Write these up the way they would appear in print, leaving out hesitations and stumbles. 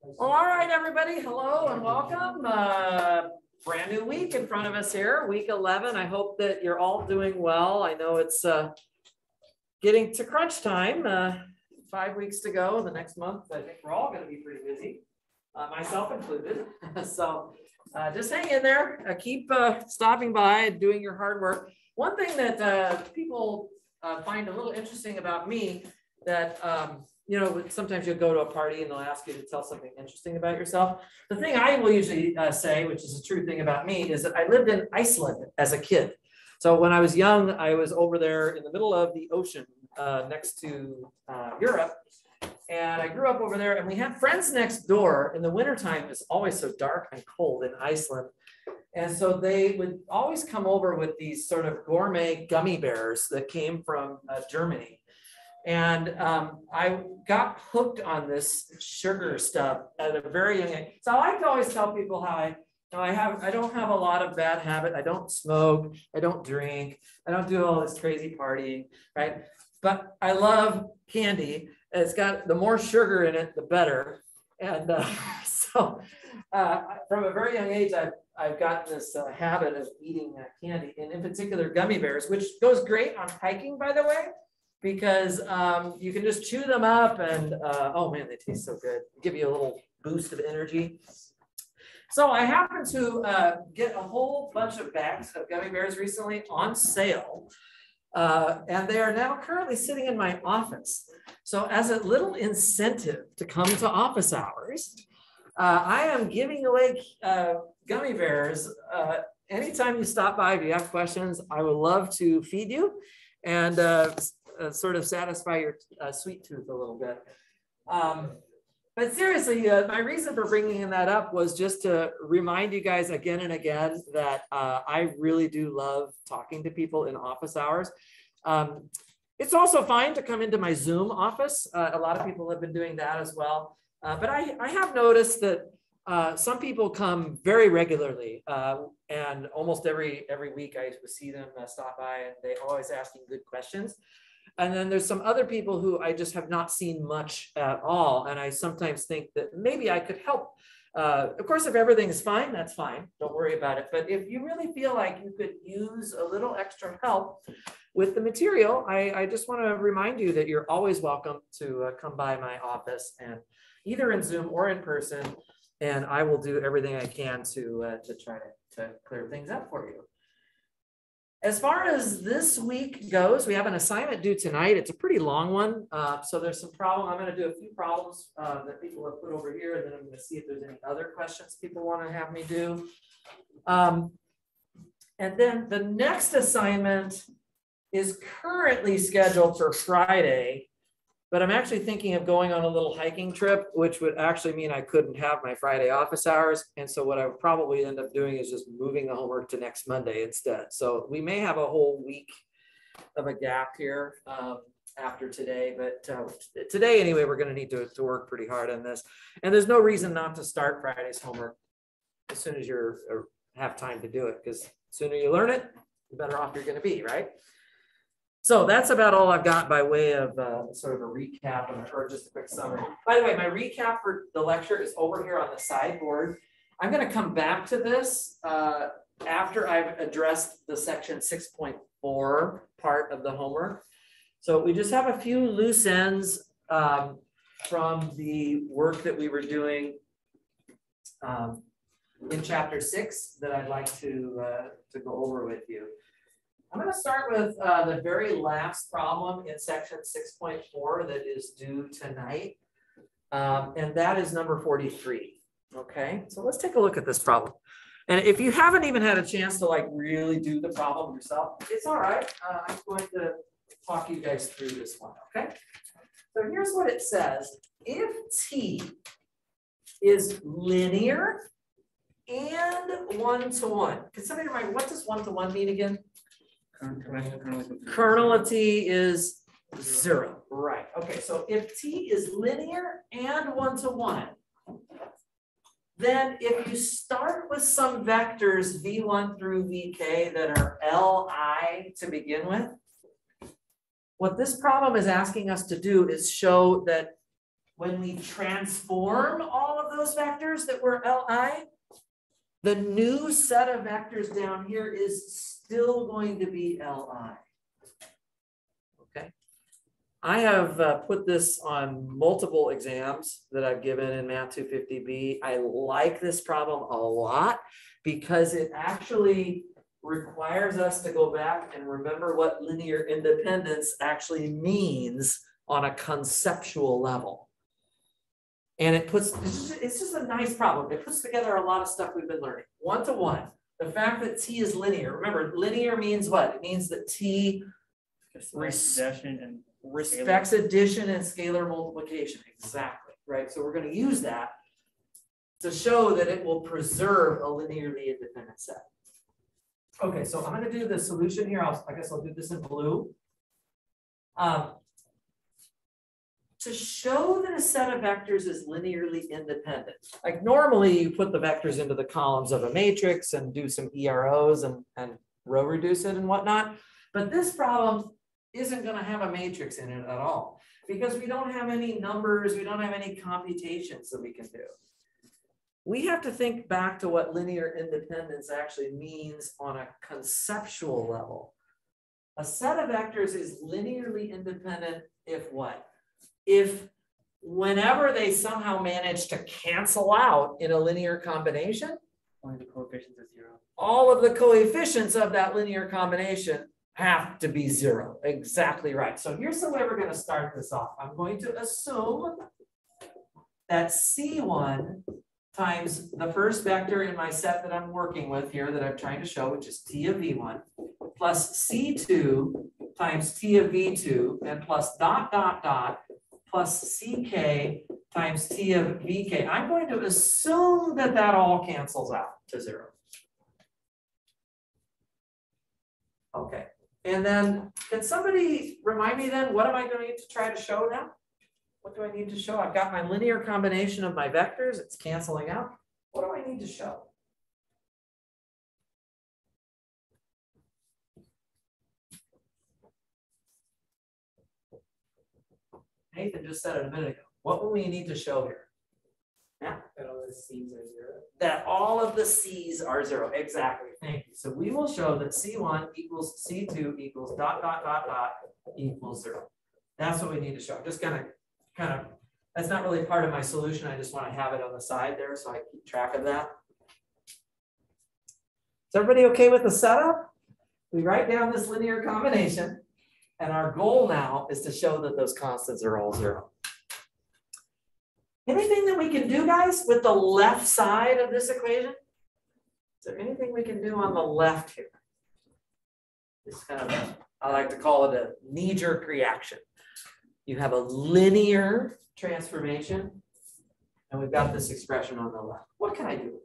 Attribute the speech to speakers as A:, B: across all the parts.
A: Well, all right, everybody. Hello and welcome. Brand new week in front of us here, week 11. I hope that you're all doing well. I know it's getting to crunch time. 5 weeks to go. The next month, I think we're all going to be pretty busy, myself included. So just hang in there. Keep stopping by and doing your hard work. One thing that people find a little interesting about me that you know, sometimes you'll go to a party and they'll ask you to tell something interesting about yourself. The thing I will usually say, which is a true thing about me, is that I lived in Iceland as a kid. So when I was young, I was over there in the middle of the ocean next to Europe. And I grew up over there and we had friends next door. In the wintertime, it's always so dark and cold in Iceland. And so they would always come over with these sort of gourmet gummy bears that came from Germany. And I got hooked on this sugar stuff at a very young age. So I like to always tell people how I don't have a lot of bad habit. I don't smoke, I don't drink, I don't do all this crazy partying, right? But I love candy. It's got the more sugar in it, the better. And so from a very young age, I've gotten this habit of eating candy, and in particular gummy bears, which goes great on hiking, by the way, because you can just chew them up and oh man, they taste so good. Give you a little boost of energy. So I happened to get a whole bunch of bags of gummy bears recently on sale. And they are now currently sitting in my office. So as a little incentive to come to office hours, I am giving away gummy bears. Anytime you stop by, if you have questions, I would love to feed you and sort of satisfy your sweet tooth a little bit. But seriously, my reason for bringing that up was just to remind you guys again and again that I really do love talking to people in office hours. It's also fine to come into my Zoom office. A lot of people have been doing that as well. But I have noticed that some people come very regularly, and almost every week I see them stop by, and they always asking good questions. And then there's some other people who I just have not seen much at all. And I sometimes think that maybe I could help. Of course, if everything is fine, that's fine. Don't worry about it. But if you really feel like you could use a little extra help with the material, I just want to remind you that you're always welcome to come by my office, and either in Zoom or in person. And I will do everything I can to try to clear things up for you. As far as this week goes, we have an assignment due tonight. It's a pretty long one. So there's some problem. I'm going to do a few problems that people have put over here, and then I'm going to see if there's any other questions people want to have me do. And then the next assignment is currently scheduled for Friday, but I'm actually thinking of going on a little hiking trip, which would actually mean I couldn't have my Friday office hours. And so what I would probably end up doing is just moving the homework to next Monday instead. So we may have a whole week of a gap here after today, but today anyway, we're going to need to work pretty hard on this. And there's no reason not to start Friday's homework as soon as you have time to do it, because the sooner you learn it, the better off you're going to be, right? So that's about all I've got by way of sort of a recap or just a quick summary. By the way, my recap for the lecture is over here on the sideboard. I'm going to come back to this after I've addressed the section 6.4 part of the homework. So we just have a few loose ends from the work that we were doing in chapter 6 that I'd like to go over with you. I'm going to start with the very last problem in section 6.4 that is due tonight, and that is number 43. Okay, so let's take a look at this problem. And if you haven't even had a chance to like really do the problem yourself, it's all right. I'm going to talk you guys through this one. Okay, so here's what it says. If T is linear and one-to-one, can somebody remind me, what does one-to-one mean again? Kernel of T is 0, right? Okay, so if T is linear and one-to-one, then if you start with some vectors v1 through vk that are Li to begin with, what this problem is asking us to do is show that when we transform all of those vectors that were Li, the new set of vectors down here is still going to be Li. Okay. I have put this on multiple exams that I've given in Math 250B. I like this problem a lot because it actually requires us to go back and remember what linear independence actually means on a conceptual level. And it's just a nice problem. It puts together a lot of stuff we've been learning. One-to-one, the fact that T is linear. Remember, linear means what? It means that T respects addition and scalar multiplication. Exactly, right? So we're going to use that to show that it will preserve a linearly independent set. Okay, so I'm going to do the solution here. I guess I'll do this in blue. To show that a set of vectors is linearly independent. Like normally you put the vectors into the columns of a matrix and do some EROs and row reduce it and whatnot. But this problem isn't going to have a matrix in it at all because we don't have any numbers, we don't have any computations that we can do. We have to think back to what linear independence actually means on a conceptual level. A set of vectors is linearly independent if what? If whenever they somehow manage to cancel out in a linear combination,
B: only the coefficients are 0.
A: All of the coefficients of that linear combination have to be 0. Exactly right. So here's the way we're going to start this off. I'm going to assume that C1 times the first vector in my set that I'm working with here that I'm trying to show, which is T of V1, plus C2 times T of V2, and plus dot, dot, dot, plus CK times T of VK. I'm going to assume that that all cancels out to 0. Okay. And then can somebody remind me then, what am I going to try to show now? What do I need to show? I've got my linear combination of my vectors. It's canceling out. What do I need to show? Nathan just said it a minute ago. What will we need to show here? Yeah.
B: That all the C's are 0.
A: That all of the C's are 0. Exactly. Thank you. So we will show that C1 equals C2 equals dot, dot, dot, dot equals 0. That's what we need to show. Just kind of, that's not really part of my solution. I just want to have it on the side there so I keep track of that. Is everybody okay with the setup? We write down this linear combination, and our goal now is to show that those constants are all 0. Anything that we can do, guys, with the left side of this equation? Is there anything we can do on the left here? It's kind of, I like to call it a knee-jerk reaction. You have a linear transformation, and we've got this expression on the left. What can I do?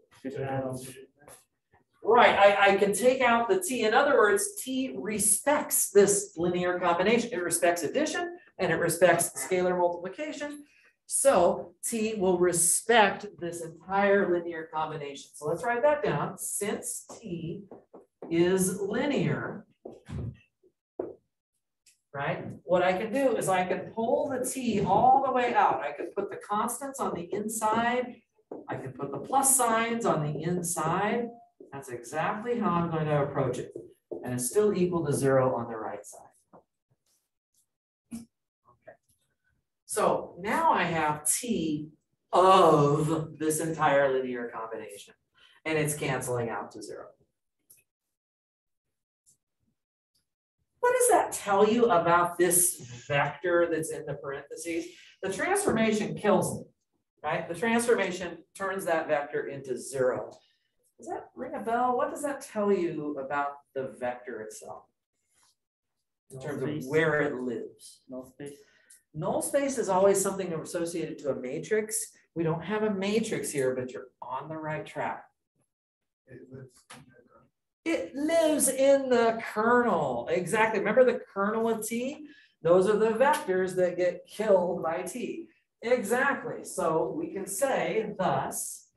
A: Right, I can take out the T. In other words, T respects this linear combination. It respects addition, and it respects scalar multiplication. So T will respect this entire linear combination. So let's write that down. Since T is linear, right? What I can do is I can pull the T all the way out. I can put the constants on the inside. I can put the plus signs on the inside. That's exactly how I'm going to approach it. And it's still equal to 0 on the right side. Okay. So now I have T of this entire linear combination. And it's canceling out to 0. What does that tell you about this vector that's in the parentheses? The transformation kills it, right? The transformation turns that vector into 0. Does that ring a bell? What does that tell you about the vector itself? In terms of where it lives?
B: Null space.
A: Null space is always something associated to a matrix. We don't have a matrix here, but you're on the right track. It lives in the kernel. Exactly. Remember the kernel of T? Those are the vectors that get killed by T. Exactly. So we can say thus,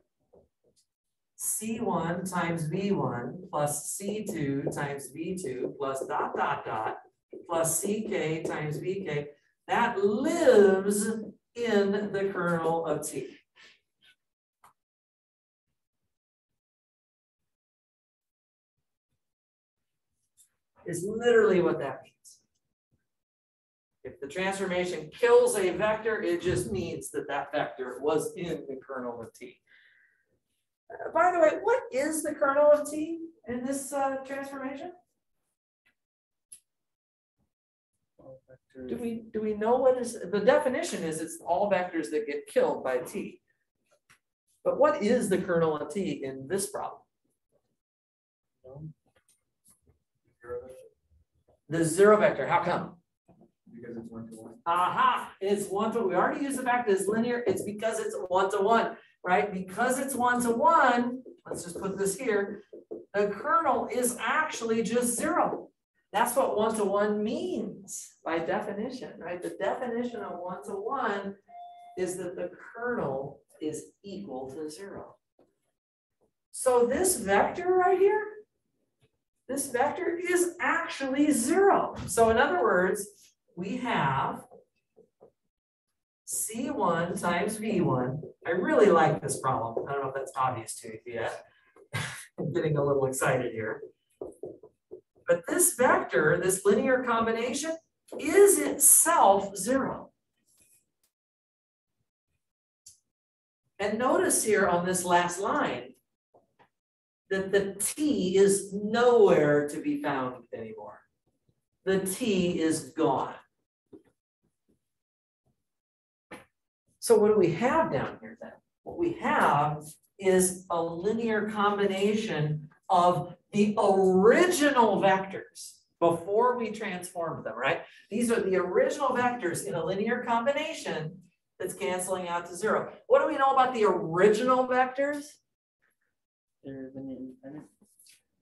A: C1 times V1 plus C2 times V2 plus dot, dot, dot plus CK times VK, that lives in the kernel of T. Is literally what that means. If the transformation kills a vector, it just means that that vector was in the kernel of T. By the way, what is the kernel of T in this transformation? Do we know what is the definition? Is it's all vectors that get killed by T. But what is the kernel of T in this problem? The zero vector. How come?
C: Because it's 1 to 1.
A: Aha! It's 1 to 1. We already used the fact that it's linear. It's because it's 1 to 1, right? Because it's 1 to 1. Let's just put this here. The kernel is actually just 0. That's what 1 to 1 means by definition, right? The definition of 1 to 1 is that the kernel is equal to 0. So this vector right here, this vector is actually 0. So in other words, we have C1 times V1. I really like this problem. I don't know if that's obvious to you yet. I'm getting a little excited here. But this vector, this linear combination, is itself 0. And notice here on this last line that the T is nowhere to be found anymore. The T is gone. So what do we have down here then? What we have is a linear combination of the original vectors before we transformed them, right? These are the original vectors in a linear combination that's canceling out to 0. What do we know about the original vectors?
B: They're linear independent.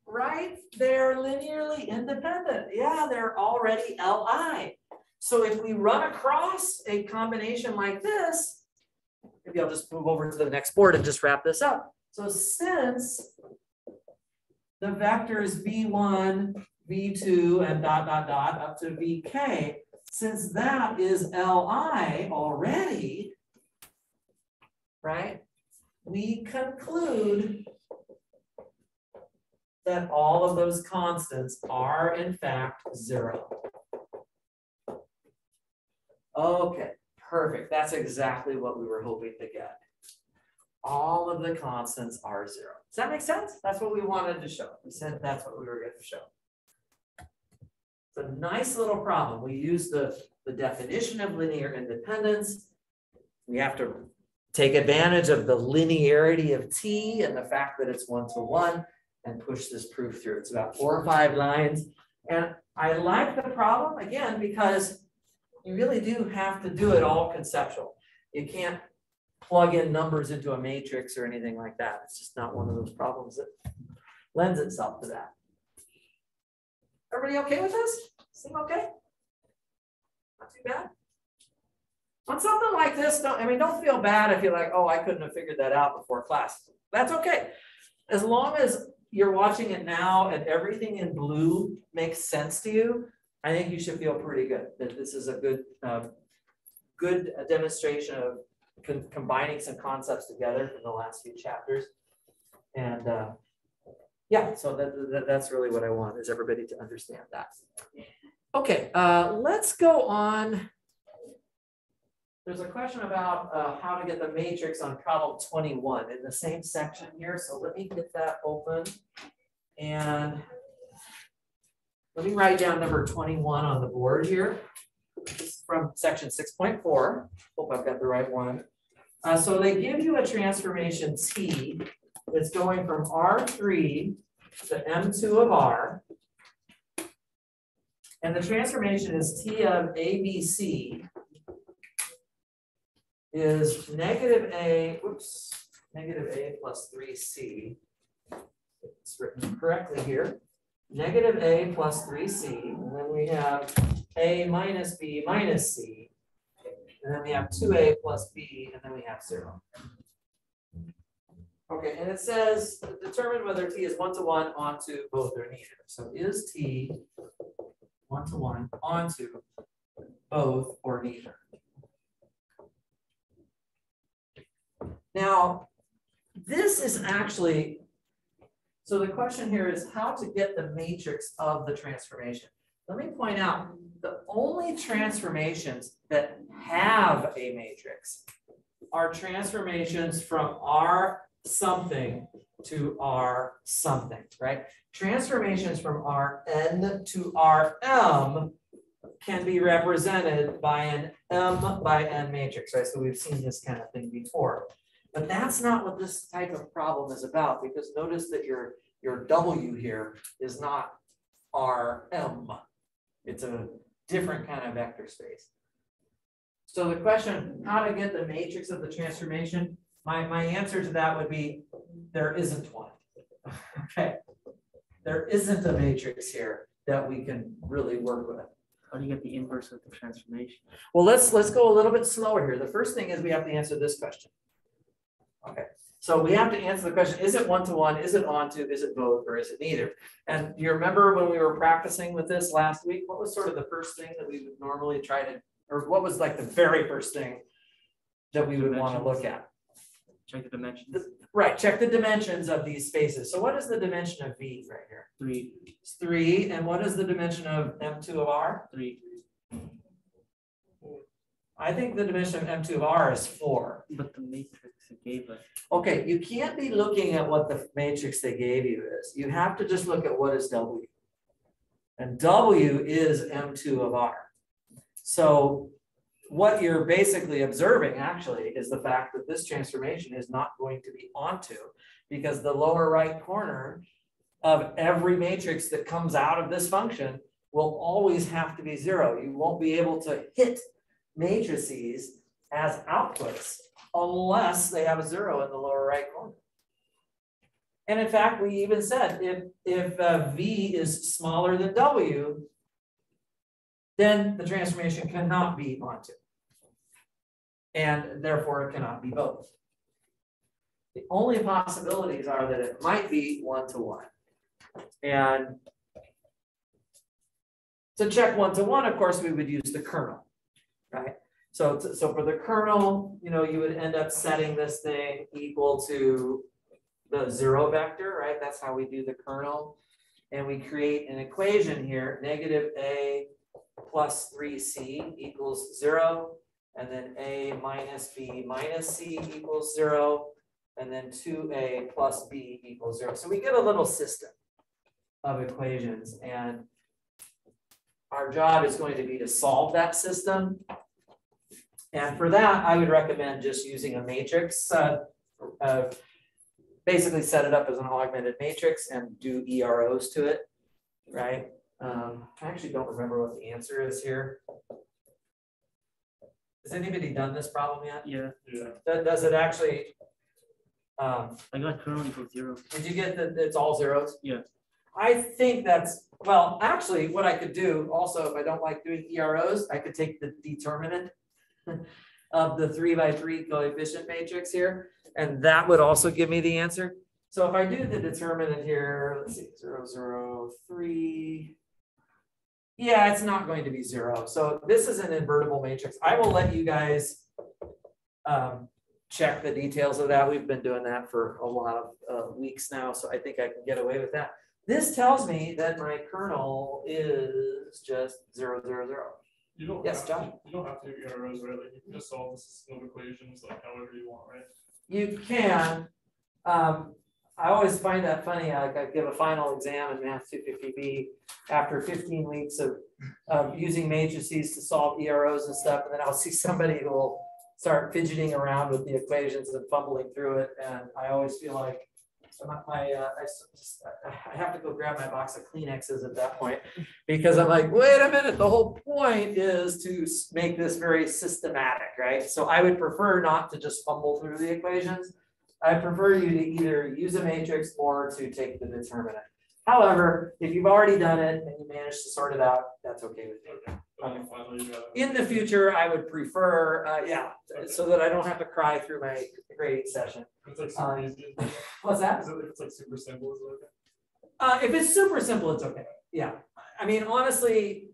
A: Right? They're linearly independent. Yeah, they're already Li. So if we run across a combination like this, maybe I'll just move over to the next board and just wrap this up. So since the vectors v1, v2, and ... up to vk, since that is Li already, right, we conclude that all of those constants are in fact 0. Okay, perfect. That's exactly what we were hoping to get. All of the constants are 0. Does that make sense? That's what we wanted to show. We said that's what we were going to show. It's a nice little problem. We use the definition of linear independence. We have to take advantage of the linearity of T and the fact that it's 1 to 1 and push this proof through. It's about 4 or 5 lines. And I like the problem, again, because you really do have to do it all conceptual. You can't plug in numbers into a matrix or anything like that. It's just not one of those problems that lends itself to that. Everybody okay with this? Seem okay? Not too bad? On something like this, don't feel bad if you're like, oh, I couldn't have figured that out before class. That's okay. As long as you're watching it now and everything in blue makes sense to you, I think you should feel pretty good that this is a good demonstration of combining some concepts together from the last few chapters. And yeah, so that's really what I want, is everybody to understand that. Okay, let's go on. There's a question about how to get the matrix on problem 21 in the same section here. So let me get that open and let me write down number 21 on the board here. This is from section 6.4. Hope I've got the right one. So they give you a transformation T that's going from R3 to M2 of R. And the transformation is T of ABC is negative A plus 3C. It's written correctly here. Negative A plus 3C. And then we have A minus B minus C. And then we have 2A plus B, and then we have 0. Okay, and it says determine whether T is 1 to 1 onto both or neither. So is T 1 to 1 onto both or neither? Now, this is actually, so the question here is how to get the matrix of the transformation. Let me point out, the only transformations that have a matrix are transformations from R something to R something, right? Transformations from Rn to Rm can be represented by an M by N matrix, right? So we've seen this kind of thing before. But that's not what this type of problem is about, because notice that your W here is not Rm. It's a different kind of vector space. So the question, how to get the matrix of the transformation, my answer to that would be, there isn't one. Okay. There isn't a matrix here that we can really work with.
B: How do you get the inverse of the transformation?
A: Well, let's go a little bit slower here. The first thing is we have to answer this question. Okay, so we have to answer the question, is it one-to-one, is it onto, is it both, or is it neither? And you remember when we were practicing with this last week, what was sort of the first thing that we would normally try to, or what was like the very first thing that we would want to look at?
B: Check the dimensions.
A: Right, check the dimensions of these spaces. So what is the dimension of V right here?
B: 3.
A: It's 3, and what is the dimension of M2 of R?
B: 3.
A: I think the dimension of M2 of R is 4.
B: But the matrix it gave us.
A: Okay, you can't be looking at what the matrix they gave you is. You have to just look at what is W. And W is M2 of R. So what you're basically observing actually is the fact that this transformation is not going to be onto, because the lower right corner of every matrix that comes out of this function will always have to be 0. You won't be able to hit matrices as outputs unless they have a 0 in the lower right corner. And in fact, we even said if V is smaller than W, then the transformation cannot be onto. And therefore it cannot be both. The only possibilities are that it might be one-to-one. And to check one-to-one, of course, we would use the kernel, right? So for the kernel, you know, you would end up setting this thing equal to the 0 vector, right? That's how we do the kernel. And we create an equation here, negative A plus 3C equals 0. And then A minus B minus C equals 0. And then 2A plus B equals 0. So we get a little system of equations. And our job is going to be to solve that system. And for that, I would recommend just using a matrix. Basically set it up as an augmented matrix and do EROs to it, right? I actually don't remember what the answer is here. Has anybody done this problem yet?
B: Yeah.
A: Does it actually?
B: I got kernel equals 0.
A: Did you get that it's all zeros?
B: Yeah.
A: I think that's, well, actually what I could do also, if I don't like doing EROs, I could take the determinant of the 3x3 coefficient matrix here, and that would also give me the answer. So if I do the determinant here, let's see, 0, 0, 3. Yeah, it's not going to be 0. So this is an invertible matrix. I will let you guys check the details of that. We've been doing that for a lot of weeks now, so I think I can get away with that. This tells me that my kernel is just 0, 0, 0.
C: You don't
A: Yes, John.
C: You don't have to do EROs, right? Like you can just solve the system of equations like however you want, right?
A: You can. I always find that funny. I give a final exam in Math 250B after 15 weeks of using matrices to solve EROs and stuff, and then I'll see somebody who will start fidgeting around with the equations and fumbling through it, and I always feel like I have to go grab my box of Kleenexes at that point, because I'm like, wait a minute, the whole point is to make this very systematic, right? So I would prefer not to just fumble through the equations. I prefer you to either use a matrix or to take the determinant. However, if you've already done it and you managed to sort it out, that's okay with me. In the future, I would prefer, so that I don't have to cry through my grading session.
C: It's like super easy.
A: What's that?
C: If it's like super simple, is it okay?
A: If it's super simple, it's okay. Yeah. I mean, honestly,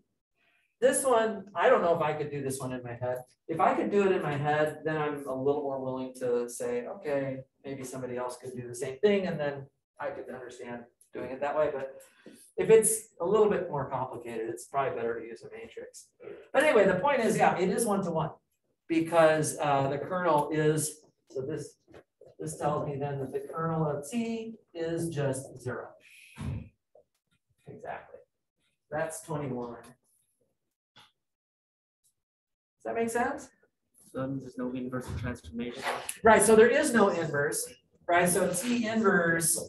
A: this one, I don't know if I could do this one in my head. If I could do it in my head, then I'm a little more willing to say, okay, maybe somebody else could do the same thing, and then I could understand doing it that way. But if it's a little bit more complicated, it's probably better to use a matrix. But anyway, the point is, yeah, it is one-to-one because the kernel is, so this tells me then that the kernel of T is just 0. Exactly. That's 21. Does that make sense?
B: So that means there's no inverse transformation.
A: Right, so there is no inverse, right? So T inverse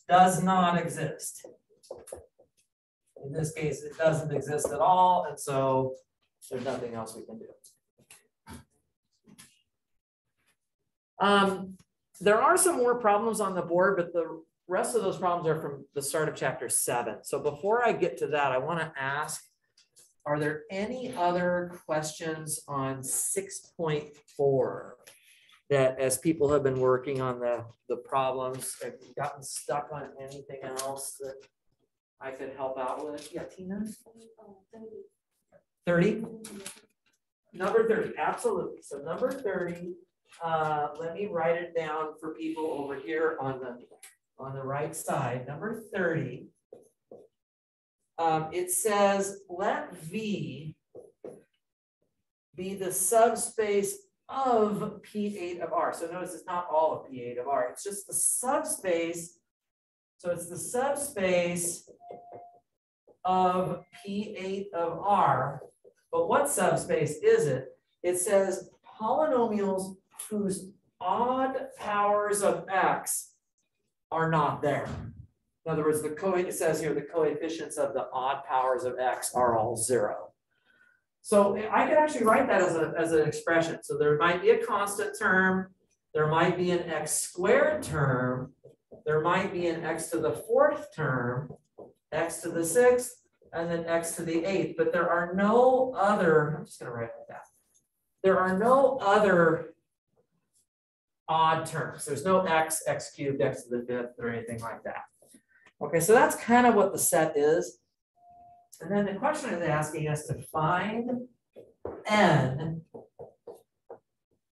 A: does not exist. In this case, it doesn't exist at all, and so there's nothing else we can do. There are some more problems on the board, but the rest of those problems are from the start of chapter 7. So before I get to that, I want to ask, are there any other questions on 6.4 that as people have been working on the problems, have you gotten stuck on anything else that I could help out with? Yeah, Tina? 30? Number 30, absolutely. So number 30, let me write it down for people over here on the right side. Number 30. It says, let V be the subspace of P8 of R. So notice it's not all of P8 of R. It's just the subspace. So it's the subspace of P8 of R. But what subspace is it? It says polynomials whose odd powers of X are not there. In other words, it says here the coefficients of the odd powers of X are all 0. So I could actually write that as an expression. So there might be a constant term, there might be an X squared term, there might be an X to the 4th term, X to the 6th, and then X to the 8th. But there are no other, I'm just going to write it like that. There are no other odd terms. There's no X, X cubed, X to the 5th, or anything like that. Okay, so that's kind of what the set is. And then the question is asking us to find N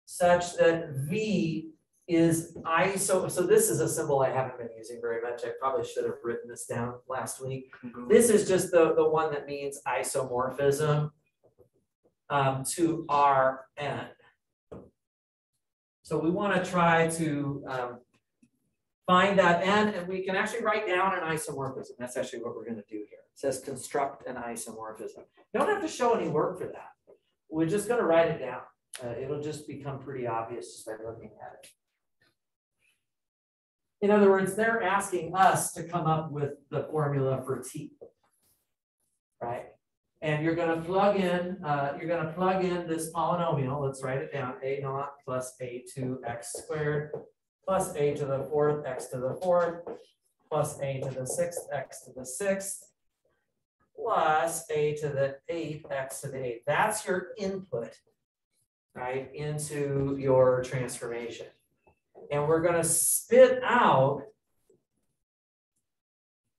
A: such that V is so this is a symbol I haven't been using very much. I probably should have written this down last week. This is just the one that means isomorphism to Rn. So we want to try to find that N, and we can actually write down an isomorphism. That's actually what we're going to do here. It says construct an isomorphism. You don't have to show any work for that. We're just going to write it down. It'll just become pretty obvious just by looking at it. In other words, they're asking us to come up with the formula for T, right? And you're going to plug in. This polynomial. Let's write it down: a0 plus a2x squared plus a to the 4th x to the 4th plus a to the 6th x to the 6th plus a to the 8th x to the 8th. That's your input, right, into your transformation. And we're going to spit out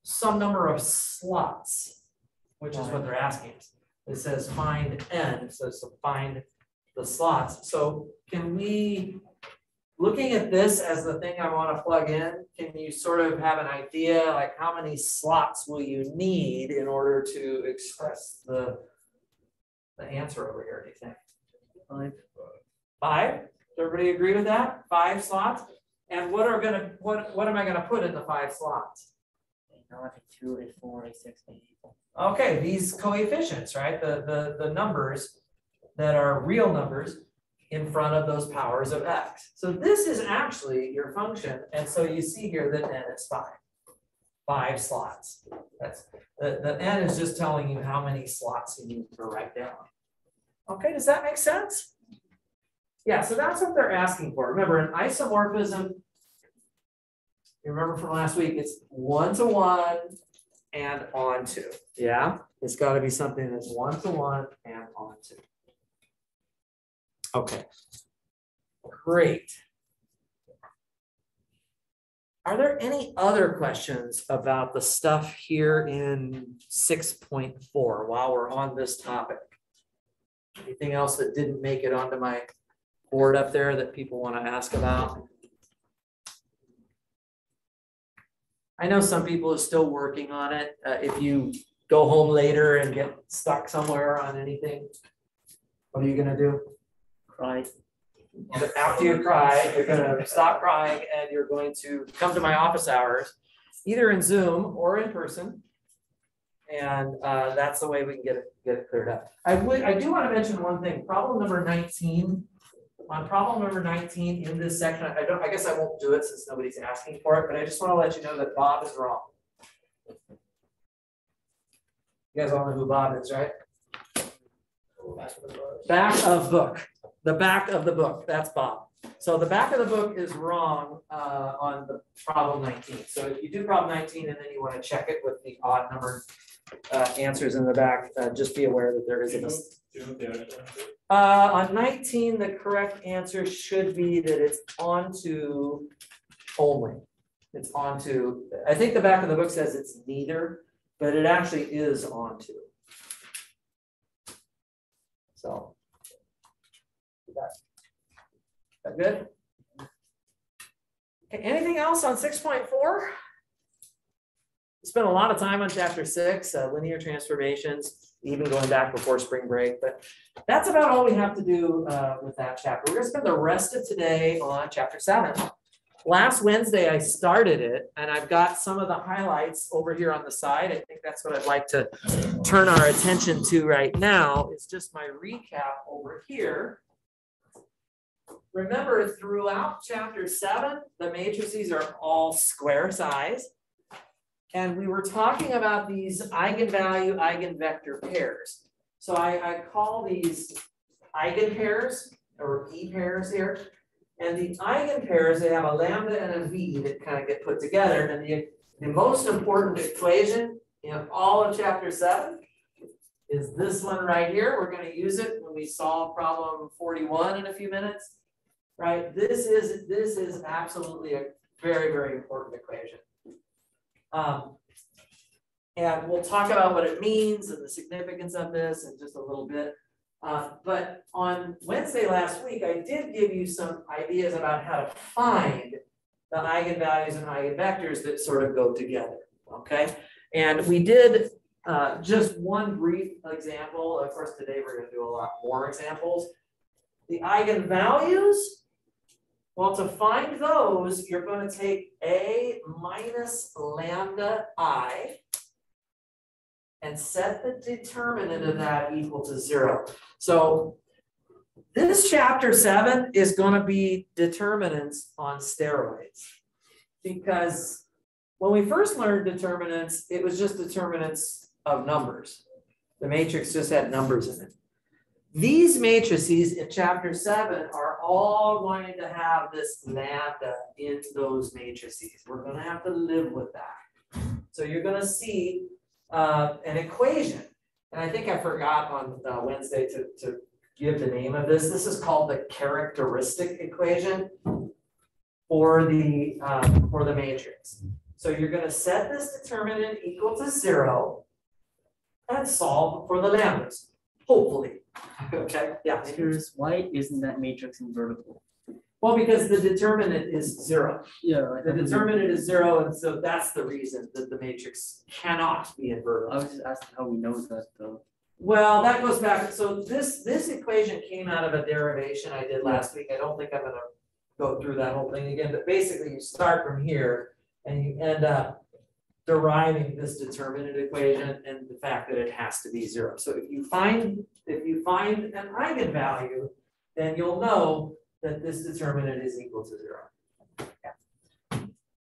A: some number of slots, which is what they're asking us. It says find N, so find the slots. So can we, looking at this as the thing I want to plug in, can you sort of have an idea like how many slots will you need in order to express the answer over here, do you think?
B: 5.
A: 5? Does everybody agree with that? 5 slots? And what am I gonna put in the 5 slots?
B: A0, A2, A4, A6, A8.
A: Okay, these coefficients, right? The numbers that are real numbers in front of those powers of X. So this is actually your function. And so you see here that N is 5. 5 slots. That's the N is just telling you how many slots you need to write down. Okay, does that make sense? Yeah, so that's what they're asking for. Remember, an isomorphism, you remember from last week, it's 1-to-1 and onto. Yeah, it's got to be something that's 1-to-1 and onto. Okay, great. Are there any other questions about the stuff here in 6.4 while we're on this topic? Anything else that didn't make it onto my board up there that people want to ask about? I know some people are still working on it. If you go home later and get stuck somewhere on anything, what are you gonna do?
B: Cry.
A: After you cry, you're gonna stop crying and you're going to come to my office hours, either in Zoom or in person. And that's the way we can get it cleared up. I do want to mention one thing. Problem number 19. On problem number 19 in this section, I guess I won't do it since nobody's asking for it, but I just want to let you know that Bob is wrong. You guys all know who Bob is, right? Back of book. The back of the book, that's Bob. So the back of the book is wrong on the problem 19. So if you do problem 19 and then you want to check it with the odd number answers in the back, just be aware that there is a mistake. On 19, the correct answer should be that it's onto only. It's onto, I think the back of the book says it's neither, but it actually is onto. So, that good? Okay, anything else on 6.4? Spent a lot of time on chapter 6, linear transformations, even going back before spring break, but that's about all we have to do with that chapter. We're gonna spend the rest of today on chapter 7. Last Wednesday, I started it, and I've got some of the highlights over here on the side. I think that's what I'd like to turn our attention to right now, is just my recap over here. Remember, throughout chapter 7, the matrices are all square size. And we were talking about these eigenvalue, eigenvector pairs. So I call these eigenpairs or E pairs here. And the eigenpairs, they have a lambda and a v that kind of get put together. And the most important equation in all of chapter 7 is this one right here. We're going to use it when we solve problem 41 in a few minutes. Right? This is absolutely a very, very important equation. And we'll talk about what it means and the significance of this in just a little bit. But on Wednesday last week, I did give you some ideas about how to find the eigenvalues and eigenvectors that sort of go together, okay? And we did just one brief example. Of course, today we're going to do a lot more examples. The eigenvalues, well, to find those, you're going to take A minus lambda I and set the determinant of that equal to 0. So this chapter 7 is going to be determinants on steroids, because when we first learned determinants, it was just determinants of numbers. The matrix just had numbers in it. These matrices in chapter 7 are all going to have this lambda in those matrices. We're going to have to live with that. So you're going to see an equation. And I think I forgot on Wednesday to give the name of this. This is called the characteristic equation for the matrix. So you're going to set this determinant equal to 0 and solve for the lambdas, hopefully. Okay, yeah.
B: Curious, why isn't that matrix invertible?
A: Well, because the determinant is 0.
B: Yeah,
A: The determinant is 0, and so that's the reason that the matrix cannot be
B: I
A: invertible.
B: was just asking how we know that though.
A: Well, that goes back. So this equation came out of a derivation I did last week. I don't think I'm going to go through that whole thing again, but basically you start from here and you end up deriving this determinant equation and the fact that it has to be 0. So if you find an eigenvalue, then you'll know that this determinant is equal to 0. Yeah.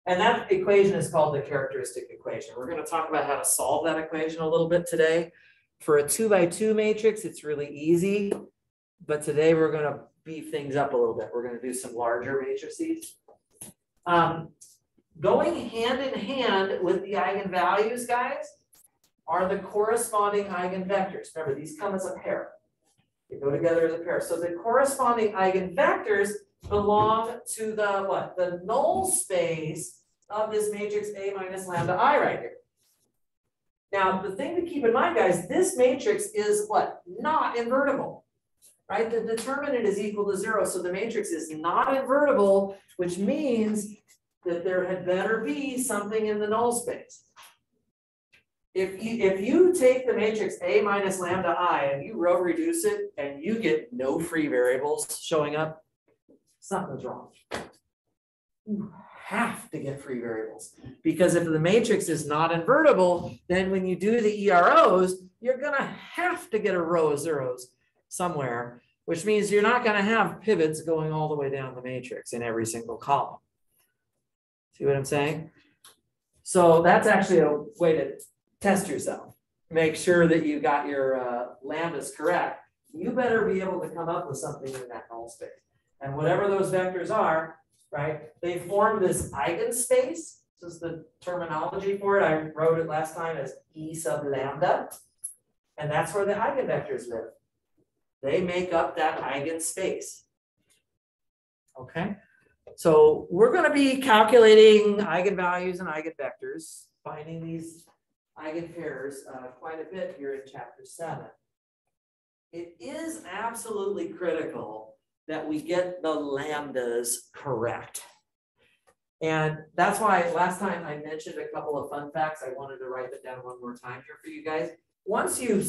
A: And that equation is called the characteristic equation. We're going to talk about how to solve that equation a little bit today. For a 2x2 matrix, it's really easy, but today we're going to beef things up a little bit. We're going to do some larger matrices. Going hand in hand with the eigenvalues, guys, are the corresponding eigenvectors. Remember, these come as a pair. They go together as a pair. So the corresponding eigenvectors belong to the what? The null space of this matrix A minus lambda I right here. Now, the thing to keep in mind, guys, this matrix is what? Not invertible, right? The determinant is equal to 0, so the matrix is not invertible, which means that there had better be something in the null space. If you take the matrix A minus lambda I and you row reduce it and you get no free variables showing up, something's wrong. You have to get free variables, because if the matrix is not invertible, then when you do the EROs, you're gonna have to get a row of zeros somewhere, which means you're not gonna have pivots going all the way down the matrix in every single column. See what I'm saying? So that's actually a way to test yourself. Make sure that you got your lambdas correct. You better be able to come up with something in that null space. And whatever those vectors are, right, they form this eigenspace. This is the terminology for it. I wrote it last time as E sub lambda. And that's where the eigenvectors live. They make up that eigenspace. Okay? So we're going to be calculating eigenvalues and eigenvectors, finding these eigenpairs quite a bit here in chapter 7. It is absolutely critical that we get the lambdas correct. And that's why last time I mentioned a couple of fun facts. I wanted to write that down one more time here for you guys. Once you've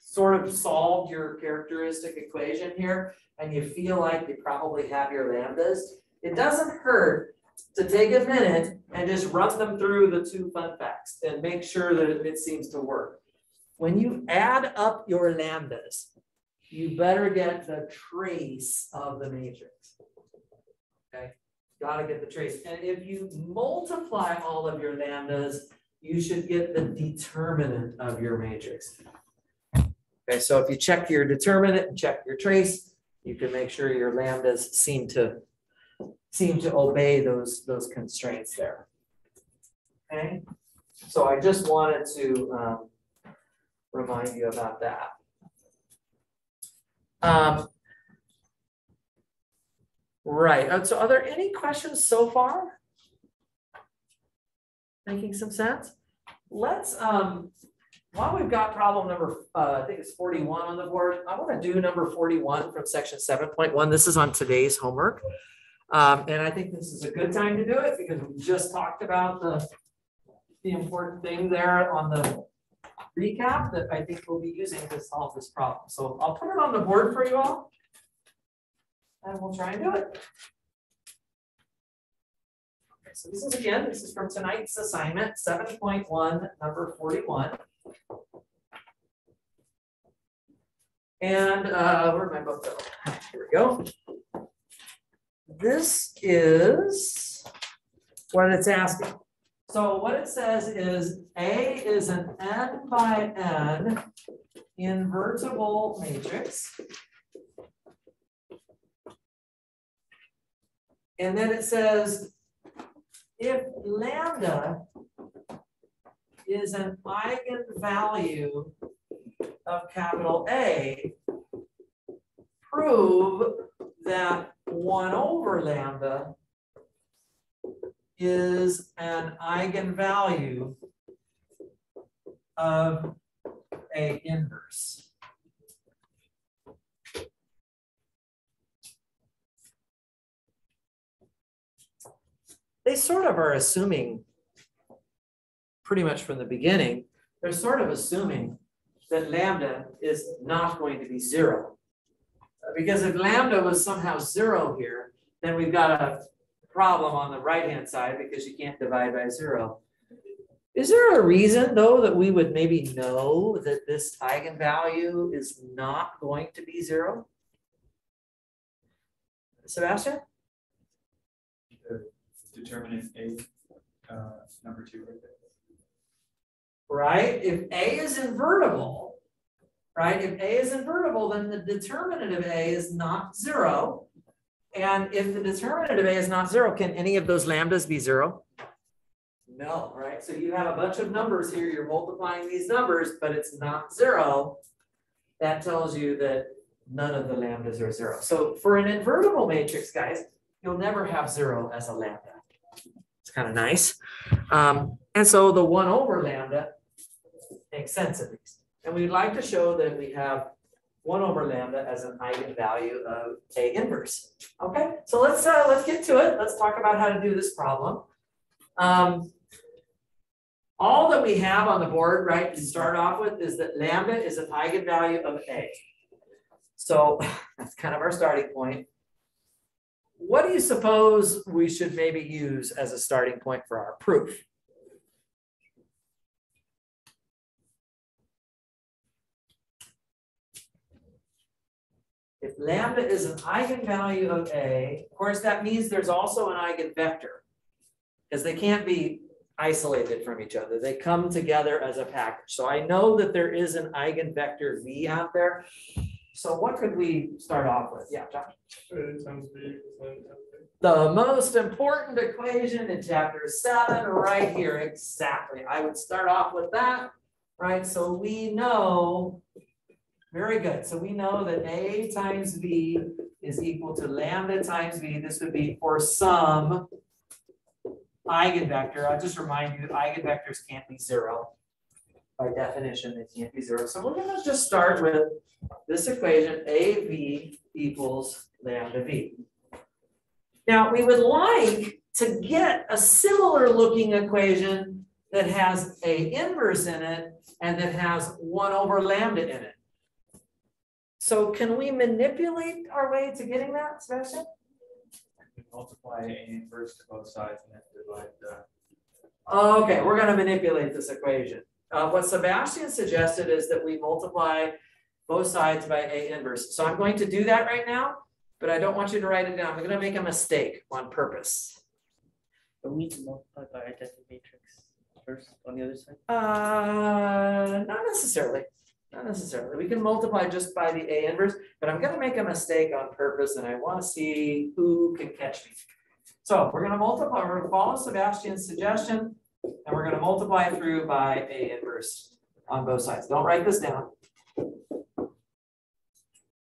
A: sort of solved your characteristic equation here and you feel like you probably have your lambdas, it doesn't hurt to take a minute and just run them through the 2 fun facts and make sure that it seems to work. When you add up your lambdas, you better get the trace of the matrix. Okay, got to get the trace. And if you multiply all of your lambdas, you should get the determinant of your matrix. Okay, so if you check your determinant and check your trace, you can make sure your lambdas seem to obey those constraints there. Okay, so I just wanted to remind you about that. Right, so are there any questions so far? Making some sense? Let's, while we've got problem number, I think it's 41 on the board, I want to do number 41 from section 7.1. This is on today's homework. And I think this is a good time to do it because we just talked about the important thing there on the recap that I think we'll be using to solve this problem. So I'll put it on the board for you all and we'll try and do it. Okay, so this is from tonight's assignment, 7.1, number 41. And where'd my book go? Here we go. This is what it's asking. So what it says is A is an n by n invertible matrix. And then it says if lambda is an eigenvalue of capital A, prove that 1 over lambda is an eigenvalue of A inverse. They sort of are assuming, pretty much from the beginning, they're sort of assuming that lambda is not going to be 0. Because if lambda was somehow 0 here, then we've got a problem on the right-hand side because you can't divide by 0. Is there a reason, though, that we would maybe know that this eigenvalue is not going to be 0? Sebastian?
D: The determinant A, number 2 right there.
A: Right? If A is invertible, right? If A is invertible, then the determinant of A is not 0. And if the determinant of A is not 0, can any of those lambdas be 0? No, right? So you have a bunch of numbers here. You're multiplying these numbers, but it's not 0. That tells you that none of the lambdas are 0. So for an invertible matrix, guys, you'll never have 0 as a lambda. It's kind of nice. And so the 1 over lambda makes sense at least. And we'd like to show that we have 1 over lambda as an eigenvalue of A inverse. Okay, so let's get to it. Let's talk about how to do this problem. All that we have on the board, right, to start off with is that lambda is an eigenvalue of A. So that's kind of our starting point. What do you suppose we should maybe use as a starting point for our proof? If lambda is an eigenvalue of A, of course, that means there's also an eigenvector, because they can't be isolated from each other. They come together as a package. So I know that there is an eigenvector V out there. So what could we start off with? Yeah, Josh.
C: A times B equals lambda times A.
A: The most important equation in chapter 7 right here. Exactly. I would start off with that, right? So we know, very good. So we know that A times V is equal to lambda times V. This would be for some eigenvector. I'll just remind you that eigenvectors can't be 0. By definition, they can't be 0. So we're going to just start with this equation, AV equals lambda V. Now, we would like to get a similar looking equation that has A inverse in it and that has 1 over lambda in it. So can we manipulate our way to getting that, Sebastian?
D: Multiply A inverse to both sides and then divide the.
A: Okay, we're going to manipulate this equation. What Sebastian suggested is that we multiply both sides by A inverse. So I'm going to do that right now, but I don't want you to write it down. I'm going to make a mistake on purpose.
B: But we need to multiply by identity matrix first on the other side.
A: Not necessarily. Not necessarily. We can multiply just by the A inverse, but I'm going to make a mistake on purpose, and I want to see who can catch me. So we're going to multiply. We're going to follow Sebastian's suggestion, and we're going to multiply through by A inverse on both sides. Don't write this down.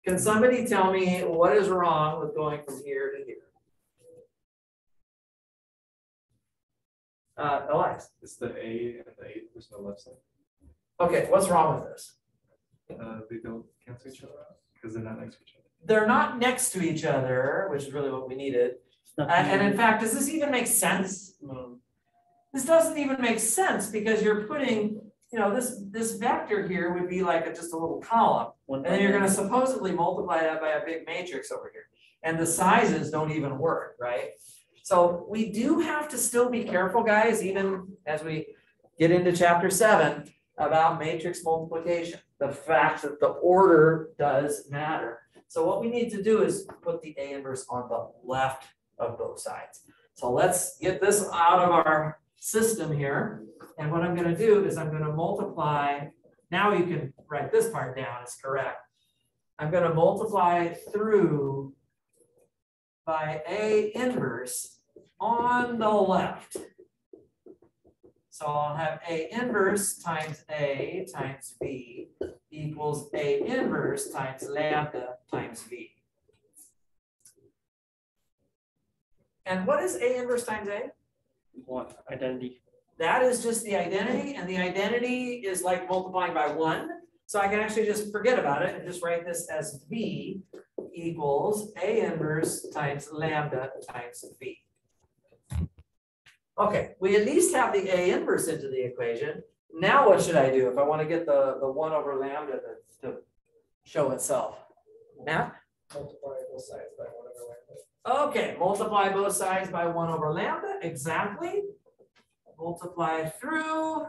A: Can somebody tell me what is wrong with going from here to here? Elias.
D: It's the A and the A inverse on the left side.
A: Okay, what's wrong with this?
D: They don't cancel each other out because they're not next to each other.
A: They're not next to each other, which is really what we needed. And in fact, does this even make sense? This doesn't even make sense because you're putting, you know, this vector here would be like just a little column. And then you're going to supposedly multiply that by a big matrix over here. And the sizes don't even work, right? So we do have to still be careful, guys, even as we get into chapter 7 about matrix multiplication. The fact that the order does matter. So what we need to do is put the A inverse on the left of both sides. So let's get this out of our system here. And what I'm going to do is I'm going to multiply. Now you can write this part down, it's correct. I'm going to multiply through by A inverse on the left. So I'll have A inverse times A times V equals A inverse times lambda times V. And what is A inverse times A?
B: What identity?
A: That is just the identity, and the identity is like multiplying by 1. So I can actually just forget about it and just write this as V equals A inverse times lambda times V. Okay, we at least have the A inverse into the equation. Now what should I do if I want to get the 1 over lambda to show itself? Matt?
C: Multiply both sides by 1 over lambda.
A: Okay, multiply both sides by 1 over lambda, exactly. Multiply through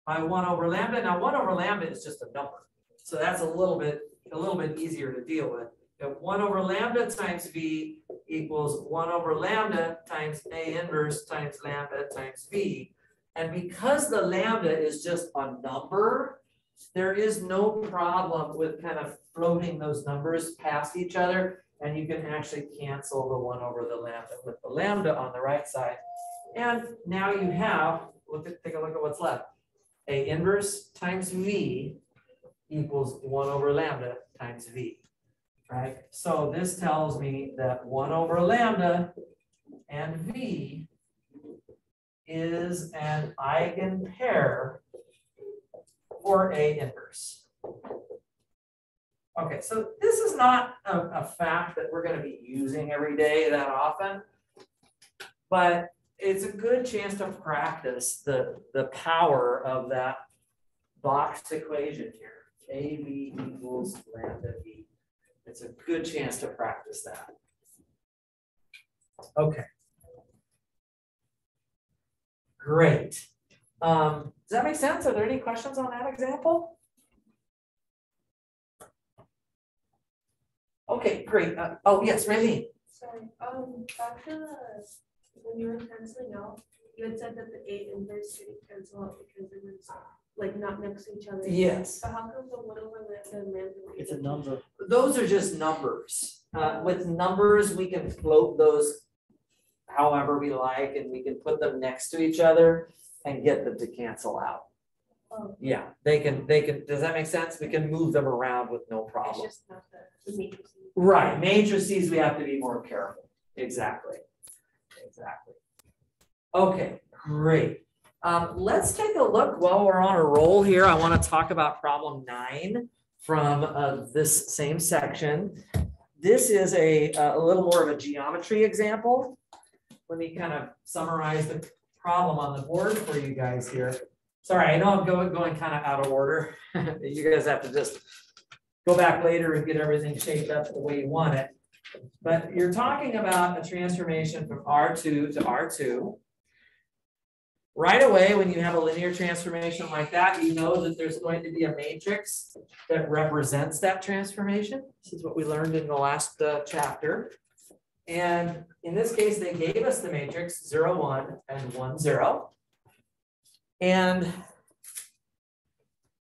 A: by 1 over lambda. Now 1 over lambda is just a number. So that's a little bit easier to deal with. If 1 over lambda times V equals 1 over lambda times A inverse times lambda times V. And because the lambda is just a number, there is no problem with kind of floating those numbers past each other. And you can actually cancel the 1 over the lambda with the lambda on the right side. And now you have, take a look at what's left. A inverse times V equals 1 over lambda times V. Right? So this tells me that 1 over lambda and V is an eigenpair for A inverse. Okay, so this is not a fact that we're going to be using every day that often, but it's a good chance to practice the power of that boxed equation here. AB equals lambda V. It's a good chance to practice that. Okay. Great. Does that make sense? Are there any questions on that example? Okay, great. Oh, yes, Raylene.
E: Sorry, back to when you were canceling out, you had said that the A inverse didn't cancel out because it was like not next to each other.
A: Yes.
E: So how come the one over the lambda?
B: It's a number.
A: Those are just numbers. With numbers, we can float those however we like, and we can put them next to each other and get them to cancel out.
E: Oh.
A: Yeah, they can, does that make sense? We can move them around with no
E: It's
A: problem.
E: just not the matrices.
A: Right, matrices, we have to be more careful. Exactly. Exactly. Okay, great. Let's take a look while we're on a roll here. I want to talk about problem 9 from this same section. This is a little more of a geometry example. Let me kind of summarize the problem on the board for you guys here. Sorry, I know I'm going kind of out of order. You guys have to just go back later and get everything shaped up the way you want it. But you're talking about a transformation from R2 to R2. Right away, when you have a linear transformation like that, you know that there's going to be a matrix that represents that transformation. This is what we learned in the last chapter. And in this case, they gave us the matrix 0, 1, and 1, 0. And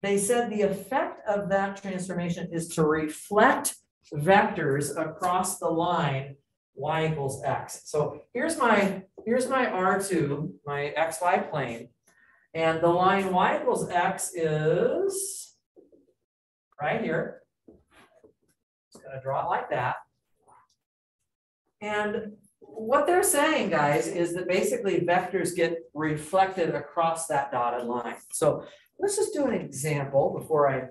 A: they said the effect of that transformation is to reflect vectors across the line y equals x. So here's my R2, my xy plane, and the line y equals x is right here. Just gonna draw it like that. And what they're saying, guys, is that basically vectors get reflected across that dotted line. So let's just do an example before I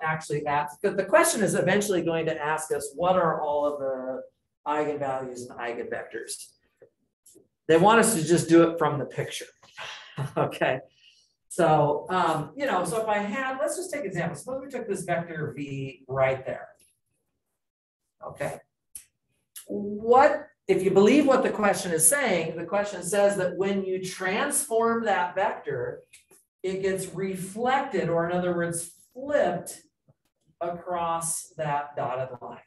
A: actually ask, because the question is eventually going to ask us, what are all of the eigenvalues and eigenvectors? They want us to just do it from the picture. Okay. So, so if I had, let's just take an example. Suppose we took this vector V right there. Okay. What, if you believe what the question is saying, the question says that when you transform that vector, it gets reflected, or in other words, flipped across that dotted line.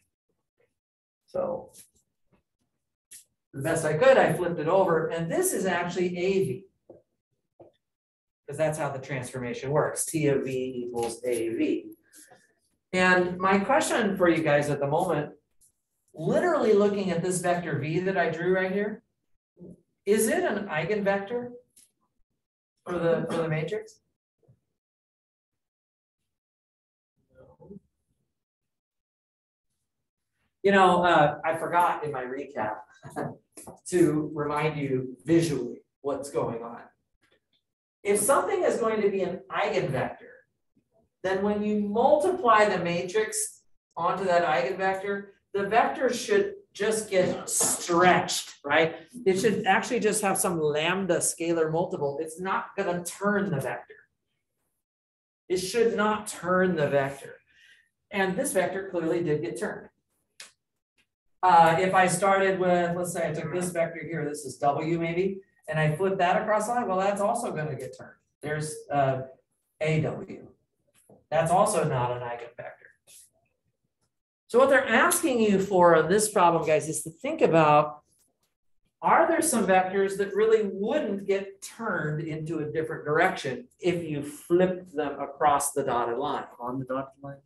A: So the best I could, I flipped it over, and this is actually AV, because that's how the transformation works. T of V equals AV. And my question for you guys at the moment, literally looking at this vector V that I drew right here, is it an eigenvector for the matrix? I forgot in my recap to remind you visually what's going on. If something is going to be an eigenvector, then when you multiply the matrix onto that eigenvector, the vector should just get stretched, right? It should actually just have some lambda scalar multiple. It's not going to turn the vector. It should not turn the vector. And this vector clearly did get turned. If I started with, let's say I took this vector here, this is W maybe, and I flip that across the line, well, that's also going to get turned. There's AW. That's also not an eigenvector. So what they're asking you for on this problem, guys, is to think about, are there some vectors that really wouldn't get turned into a different direction if you flipped them across the dotted line?
B: On the dotted line?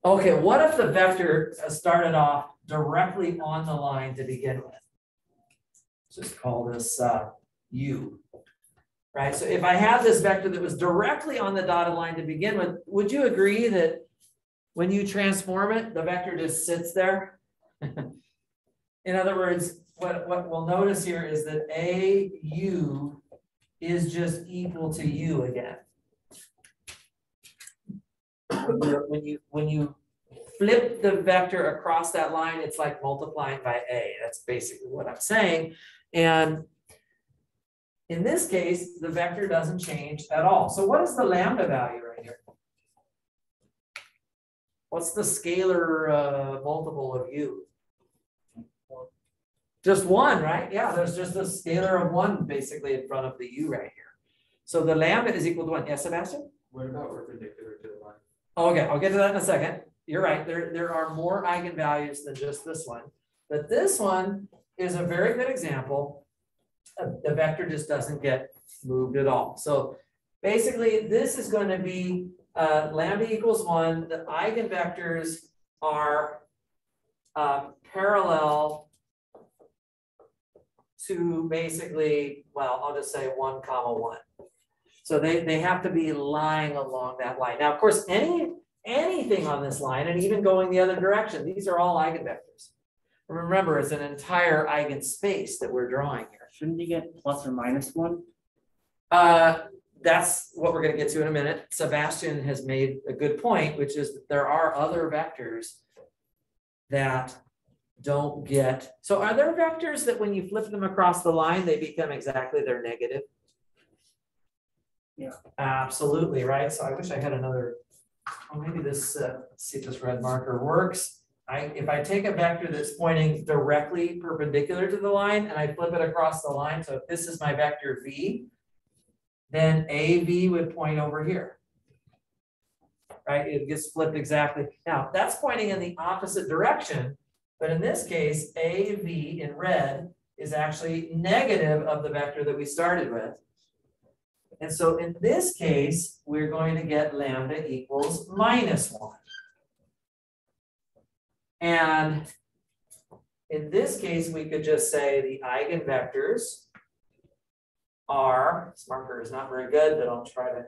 A: Okay, what if the vector started off directly on the line to begin with? Just call this U, right? So if I had this vector that was directly on the dotted line to begin with, would you agree that when you transform it, the vector just sits there? In other words, what we'll notice here is that AU is just equal to U again. When you flip the vector across that line, it's like multiplying by A. That's basically what I'm saying. And in this case, the vector doesn't change at all. So what is the lambda value right here? What's the scalar multiple of U? Just one, right? Yeah, there's just a scalar of one basically in front of the U right here. So the lambda is equal to 1. Yes, Sebastian?
D: What about perpendicular to the line?
A: Okay, I'll get to that in a second. You're right. There are more eigenvalues than just this one. But this one is a very good example. The vector just doesn't get moved at all. So basically, this is going to be lambda equals 1. The eigenvectors are parallel to basically, well, I'll just say 1, 1. So they have to be lying along that line. Now, of course, anything on this line, and even going the other direction, these are all eigenvectors. Remember, it's an entire eigenspace that we're drawing here.
B: Shouldn't you get plus or minus 1?
A: That's what we're going to get to in a minute. Sebastian has made a good point, which is that there are other vectors that don't get. So are there vectors that when you flip them across the line, they become exactly their negative?
B: Yeah.
A: Absolutely, right? So I wish I had another, well, maybe this, let's see if this red marker works. If I take a vector that's pointing directly perpendicular to the line and I flip it across the line, so if this is my vector V, then AV would point over here, right? It gets flipped exactly. Now, that's pointing in the opposite direction, but in this case, AV in red is actually negative of the vector that we started with. And so in this case, we're going to get lambda equals minus 1. And in this case, we could just say the eigenvectors are, this marker is not very good, but I'll try to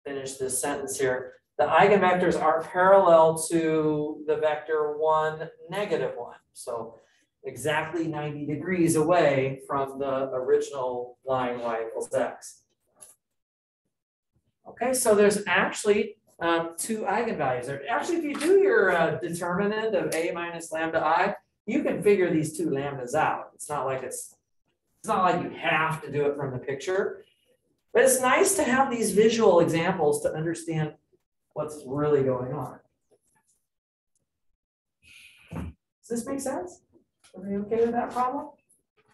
A: finish this sentence here. The eigenvectors are parallel to the vector 1, -1. So exactly 90 degrees away from the original line y equals x. Okay, so there's actually 2 eigenvalues there. Actually, if you do your determinant of a minus lambda I, you can figure these 2 lambdas out. It's not like you have to do it from the picture, but it's nice to have these visual examples to understand what's really going on. Does this make sense? Are we okay with that problem?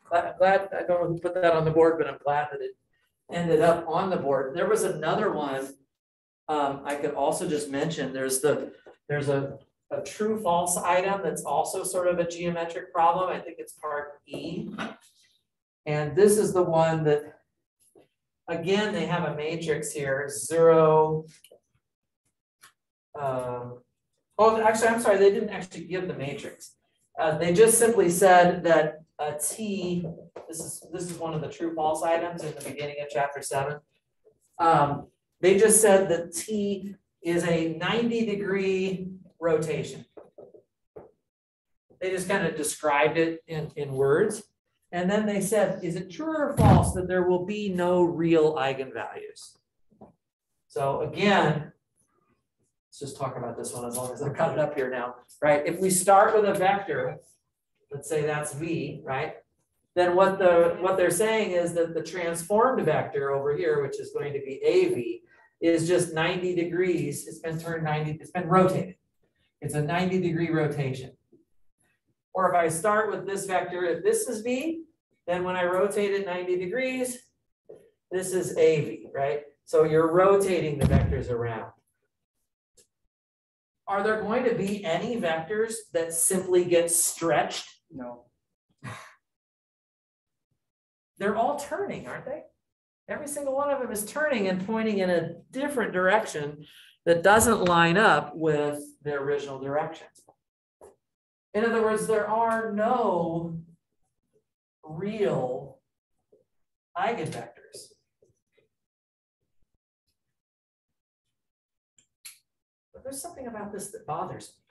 A: Glad I don't know who put that on the board, but I'm glad that it ended up on the board. There was another one I could also just mention. There's a true false item that's also sort of a geometric problem. I think it's part E. And this is the one that, again, they have a matrix here, 0. Oh, actually, I'm sorry, they didn't actually give the matrix. They just simply said that a T, this is one of the true false items in the beginning of chapter 7. They just said that T is a 90-degree rotation. They just kind of described it in words. And then they said, is it true or false that there will be no real eigenvalues? So again, let's just talk about this one as long as I've got it up here now, right? If we start with a vector, let's say that's V, right? Then what they're saying is that the transformed vector over here, which is going to be AV, is just 90 degrees. It's been turned 90, it's been rotated. It's a 90-degree rotation. Or if I start with this vector, if this is V, then when I rotate it 90 degrees, this is AV, right? So you're rotating the vectors around. Are there going to be any vectors that simply get stretched?
B: No.
A: They're all turning, aren't they? Every single one of them is turning and pointing in a different direction that doesn't line up with the original direction. In other words, there are no real eigenvectors. But there's something about this that bothers me.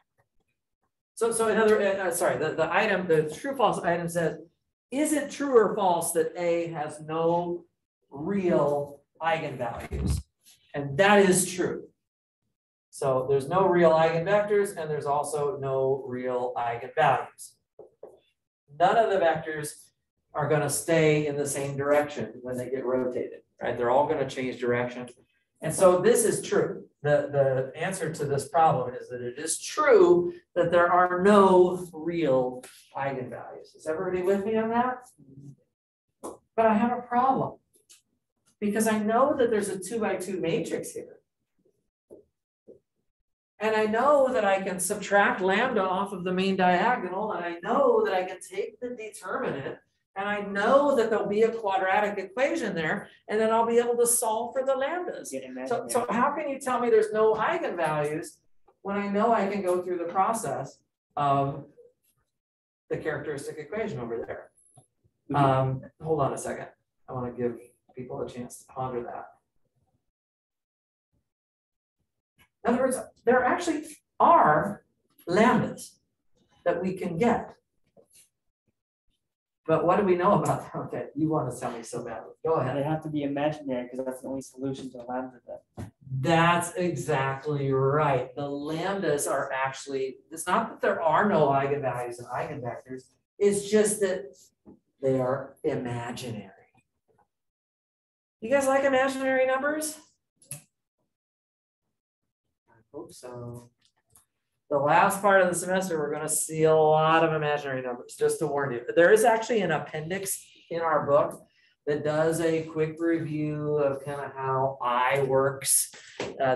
A: So another, sorry, the item, the true false item says, is it true or false that A has no real eigenvalues? And that is true. So there's no real eigenvectors and there's also no real eigenvalues. None of the vectors are going to stay in the same direction when they get rotated, right? They're all going to change direction. And so this is true. The answer to this problem is that it is true that there are no real eigenvalues. Is everybody with me on that? But I have a problem because I know that there's a 2 by 2 matrix here. And I know that I can subtract lambda off of the main diagonal, and I know that I can take the determinant, and I know that there'll be a quadratic equation there, and then I'll be able to solve for the lambdas. So how can you tell me there's no eigenvalues when I know I can go through the process of the characteristic equation over there? Hold on a second. I want to give people a chance to ponder that. In other words, there actually are lambdas that we can get. But what do we know about them? Okay, you want to tell me so badly. Go ahead.
B: They have to be imaginary because that's the only solution to lambda.
A: That's exactly right. The lambdas are actually, it's not that there are no eigenvalues and eigenvectors, it's just that they are imaginary. You guys like imaginary numbers? I hope so. The last part of the semester, we're going to see a lot of imaginary numbers, just to warn you. There is actually an appendix in our book that does a quick review of kind of how I works,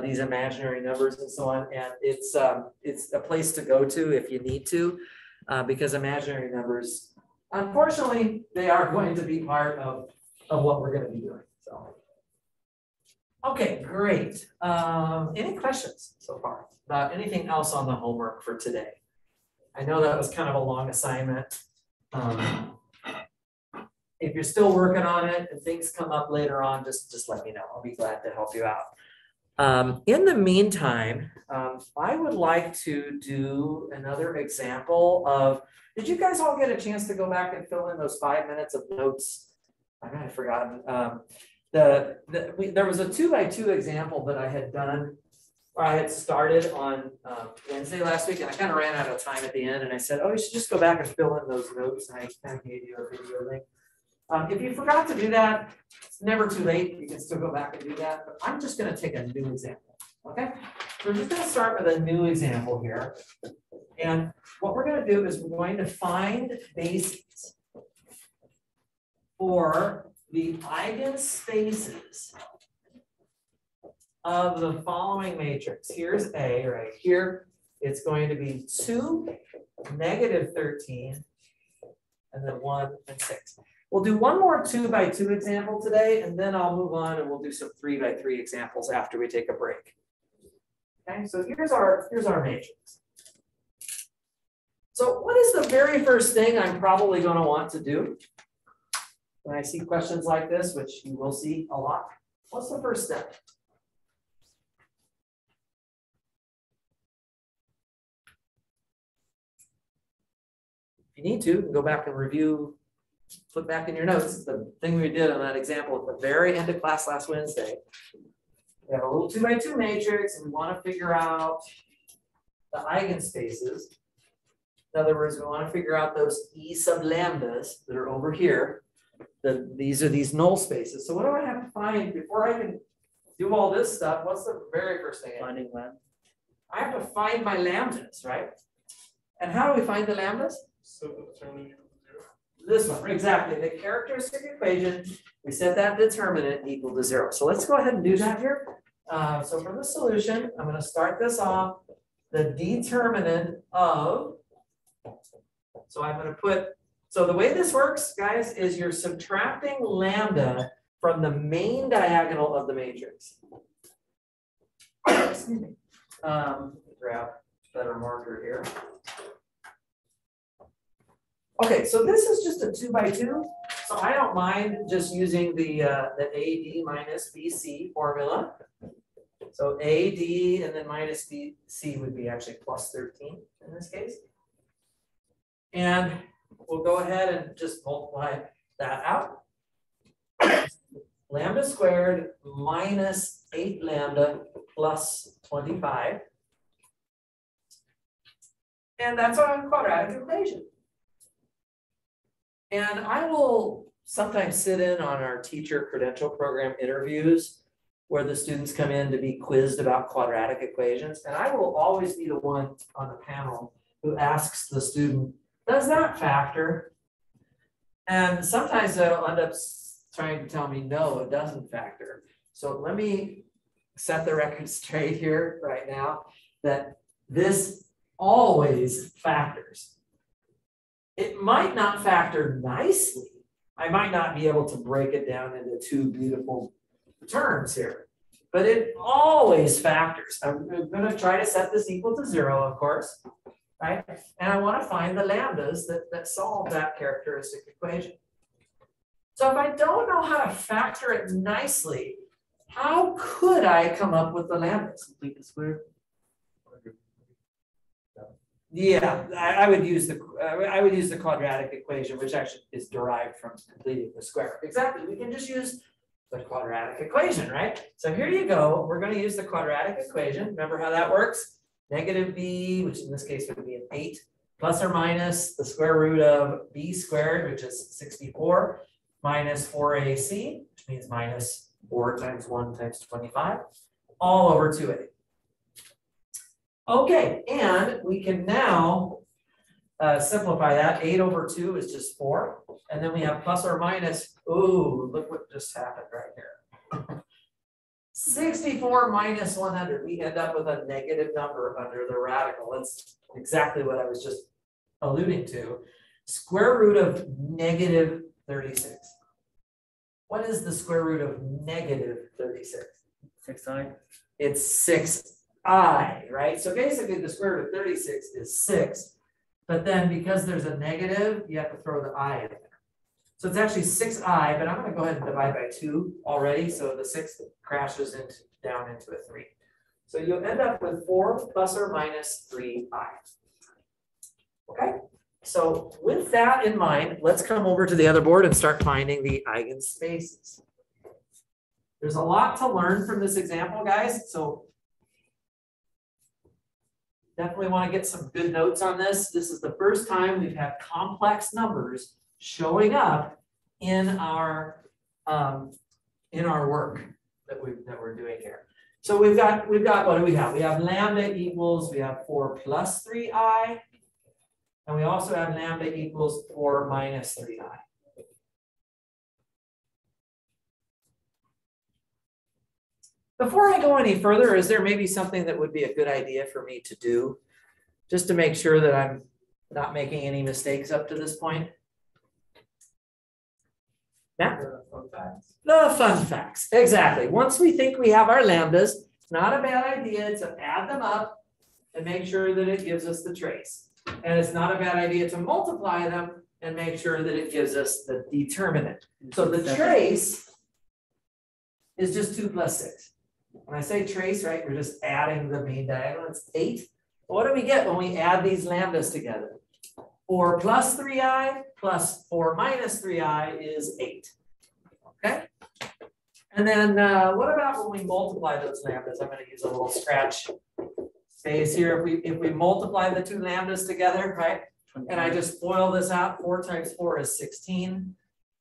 A: these imaginary numbers and so on. And it's a place to go to if you need to, because imaginary numbers, unfortunately, they are going to be part of what we're going to be doing. So, okay, great. Any questions so far about anything else on the homework for today? I know that was kind of a long assignment. If you're still working on it and things come up later on, just let me know. I'll be glad to help you out. In the meantime, I would like to do another example of, did you guys all get a chance to go back and fill in those 5 minutes of notes? I might have forgotten. There was a 2 by 2 example that I had done, or I had started on Wednesday last week, and I kind of ran out of time at the end, and I said, oh, you should just go back and fill in those notes, and I kind of gave you a video link. If you forgot to do that, it's never too late. You can still go back and do that, but I'm just going to take a new example, okay? So we're just going to start with a new example here, and what we're going to do is we're going to find bases for the eigenspaces of the following matrix. Here's A right here. It's going to be 2, -13, and then 1 and 6. We'll do one more 2 by 2 example today, and then I'll move on and we'll do some 3 by 3 examples after we take a break. Okay, so here's our matrix. So what is the very first thing I'm probably going to want to do when I see questions like this, which you will see a lot? What's the first step? If you need to, go back and review, flip back in your notes, the thing we did on that example at the very end of class last Wednesday. We have a little 2 by 2 matrix, and we want to figure out the eigenspaces. In other words, we want to figure out those E sub lambdas that are over here. These are these null spaces. So what do I have to find before I can do all this stuff? What's the very first thing?
B: Finding lambda.
A: I have to find my lambdas, right? And how do we find the lambdas?
C: So the determinant equals 0.
A: This one, exactly. The characteristic equation, we set that determinant equal to 0. So let's go ahead and do that here. So for the solution, I'm going to start this off. The determinant of, so I'm going to put, so the way this works, guys, is you're subtracting lambda from the main diagonal of the matrix. Excuse me. Grab a better marker here. Okay, so this is just a 2 by 2. So I don't mind just using the AD minus BC formula. So AD and then minus BC would be actually plus 13 in this case. And we'll go ahead and just multiply that out. Lambda squared minus 8 lambda plus 25. And that's our quadratic equation. And I will sometimes sit in on our teacher credential program interviews where the students come in to be quizzed about quadratic equations. And I will always be the one on the panel who asks the student, does that factor? And sometimes they'll end up trying to tell me, no, it doesn't factor. So let me set the record straight here right now that this always factors. It might not factor nicely. I might not be able to break it down into two beautiful terms here, but it always factors. I'm going to try to set this equal to 0, of course, right? And I want to find the lambdas that solve that characteristic equation. So if I don't know how to factor it nicely, how could I come up with the lambdas?
B: Complete the square.
A: Yeah, I would use the quadratic equation, which actually is derived from completing the square. Exactly, we can just use the quadratic equation, right? So here you go. We're going to use the quadratic equation. Remember how that works? Negative b, which in this case would be an 8, plus or minus the square root of b squared, which is 64, minus 4ac, which means minus 4 times 1 times 25, all over 2a. Okay, and we can now simplify that. 8 over 2 is just 4. And then we have plus or minus. Ooh, look what just happened right here. 64 minus 100. We end up with a negative number under the radical. That's exactly what I was just alluding to. Square root of negative 36. What is the square root of negative 36?
B: 6i.
A: It's 6i, right? So basically the square root of 36 is 6, but then because there's a negative, you have to throw the I in there. So it's actually 6i, but I'm going to go ahead and divide by 2 already, so the 6 crashes down into a 3. So you'll end up with 4 plus or minus 3i. Okay, so with that in mind, let's come over to the other board and start finding the eigenspaces. There's a lot to learn from this example, guys, so definitely want to get some good notes on this. This is the first time we've had complex numbers showing up in our work that we're doing here. So we've got what do we have? We have lambda equals, we have 4 plus 3i, and we also have lambda equals 4 minus 3i. Before I go any further, is there maybe something that would be a good idea for me to do just to make sure that I'm not making any mistakes up to this point? Yeah? The fun facts, exactly. Once we think we have our lambdas, it's not a bad idea to add them up and make sure that it gives us the trace. And it's not a bad idea to multiply them and make sure that it gives us the determinant. So the trace is just 2 plus 6. When I say trace, right, we're just adding the main diagonal. It's 8. What do we get when we add these lambdas together? 4 plus 3i plus 4 minus 3i is 8. Okay? And then what about when we multiply those lambdas? I'm going to use a little scratch space here. If we multiply the 2 lambdas together, right? And I just FOIL this out. 4 times 4 is 16.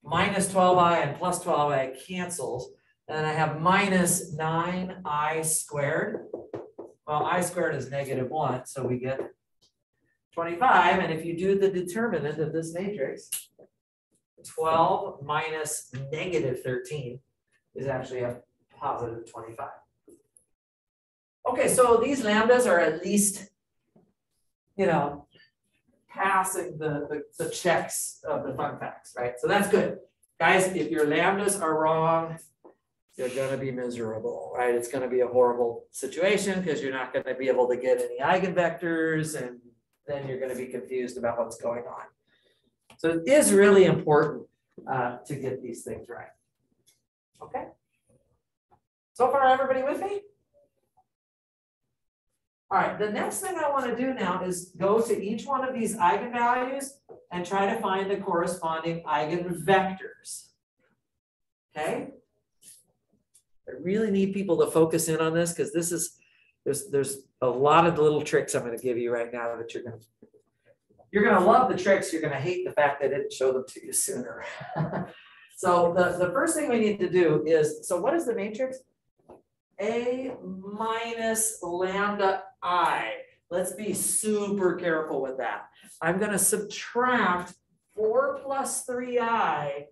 A: Minus 12i and plus 12i cancels. And I have minus 9i squared. Well, I squared is negative 1, so we get 25. And if you do the determinant of this matrix, 12 minus negative 13 is actually a positive 25. Okay, so these lambdas are at least, passing the checks of the fun facts, right? So that's good. Guys, if your lambdas are wrong, you're going to be miserable, right? It's going to be a horrible situation because you're not going to be able to get any eigenvectors, and then you're going to be confused about what's going on. So it is really important to get these things right. Okay. So far, everybody with me? All right, the next thing I want to do now is go to each one of these eigenvalues and try to find the corresponding eigenvectors. Okay? I really need people to focus in on this because this is, there's a lot of little tricks I'm going to give you right now that you're going to love the tricks. You're going to hate the fact that I didn't show them to you sooner. So the first thing we need to do is, so what is the matrix? A minus lambda I. Let's be super careful with that. I'm going to subtract 4 plus 3i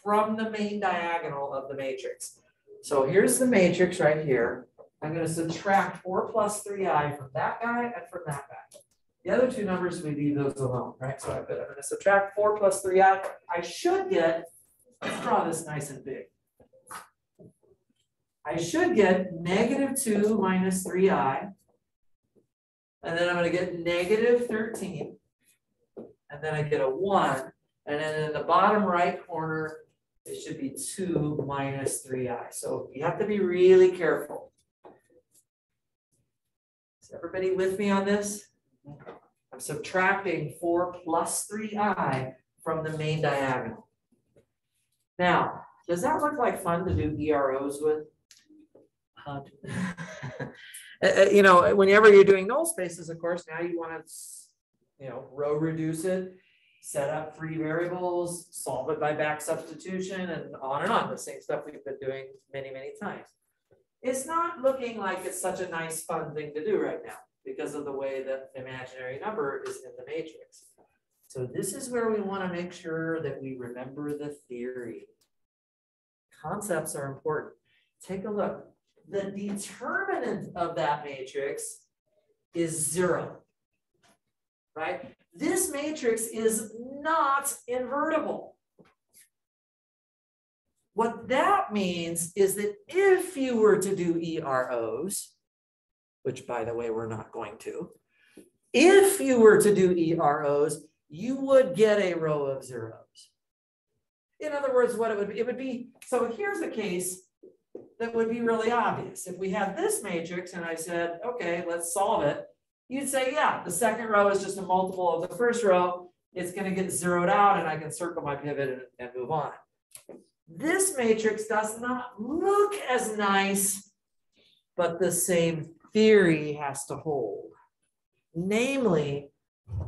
A: from the main diagonal of the matrix. So here's the matrix right here. I'm going to subtract 4 plus 3i from that guy and from that guy. The other two numbers, we leave those alone, right? So I'm going to subtract 4 plus 3i. I should get, let's draw this nice and big. I should get -2 minus 3i. And then I'm going to get -13. And then I get a 1. And then in the bottom right corner, it should be 2 minus 3i. So you have to be really careful. Is everybody with me on this? I'm subtracting 4 plus 3i from the main diagonal. Now, does that look like fun to do EROs with? You know, whenever you're doing null spaces, of course, now you want to, you know, row reduce it, set up free variables, solve it by back substitution, and on, the same stuff we've been doing many, many times. It's not looking like it's such a nice, fun thing to do right now because of the way that the imaginary number is in the matrix. So this is where we want to make sure that we remember the theory. Concepts are important. Take a look. The determinant of that matrix is 0, right? This matrix is not invertible. What that means is that if you were to do EROs, which by the way, we're not going to, if you were to do EROs, you would get a row of zeros. In other words, what it would be, so here's a case that would be really obvious. If we had this matrix and I said, okay, let's solve it, you'd say, yeah, the second row is just a multiple of the first row. It's going to get zeroed out and I can circle my pivot and move on. This matrix does not look as nice, but the same theory has to hold. Namely,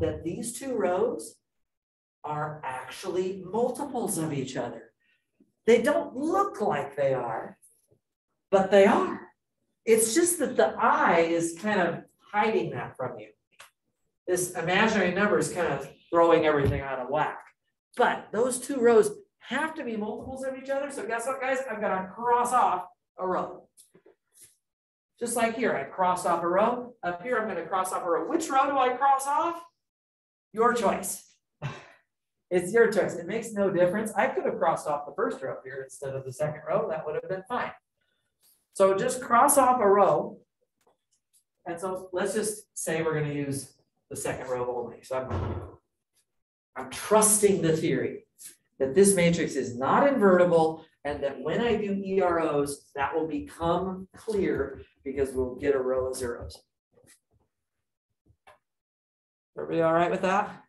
A: that these two rows are actually multiples of each other. They don't look like they are, but they are. It's just that the I is kind of hiding that from you. This imaginary number is kind of throwing everything out of whack. But those two rows have to be multiples of each other. So guess what, guys? I'm going to cross off a row. Just like here, I crossed off a row. Up here, I'm going to cross off a row. Which row do I cross off? Your choice. It's your choice. It makes no difference. I could have crossed off the first row here instead of the second row. That would have been fine. So just cross off a row. And so let's just say we're going to use the second row only. So I'm trusting the theory that this matrix is not invertible and that when I do EROs, that will become clear because we'll get a row of zeros. Everybody all right with that?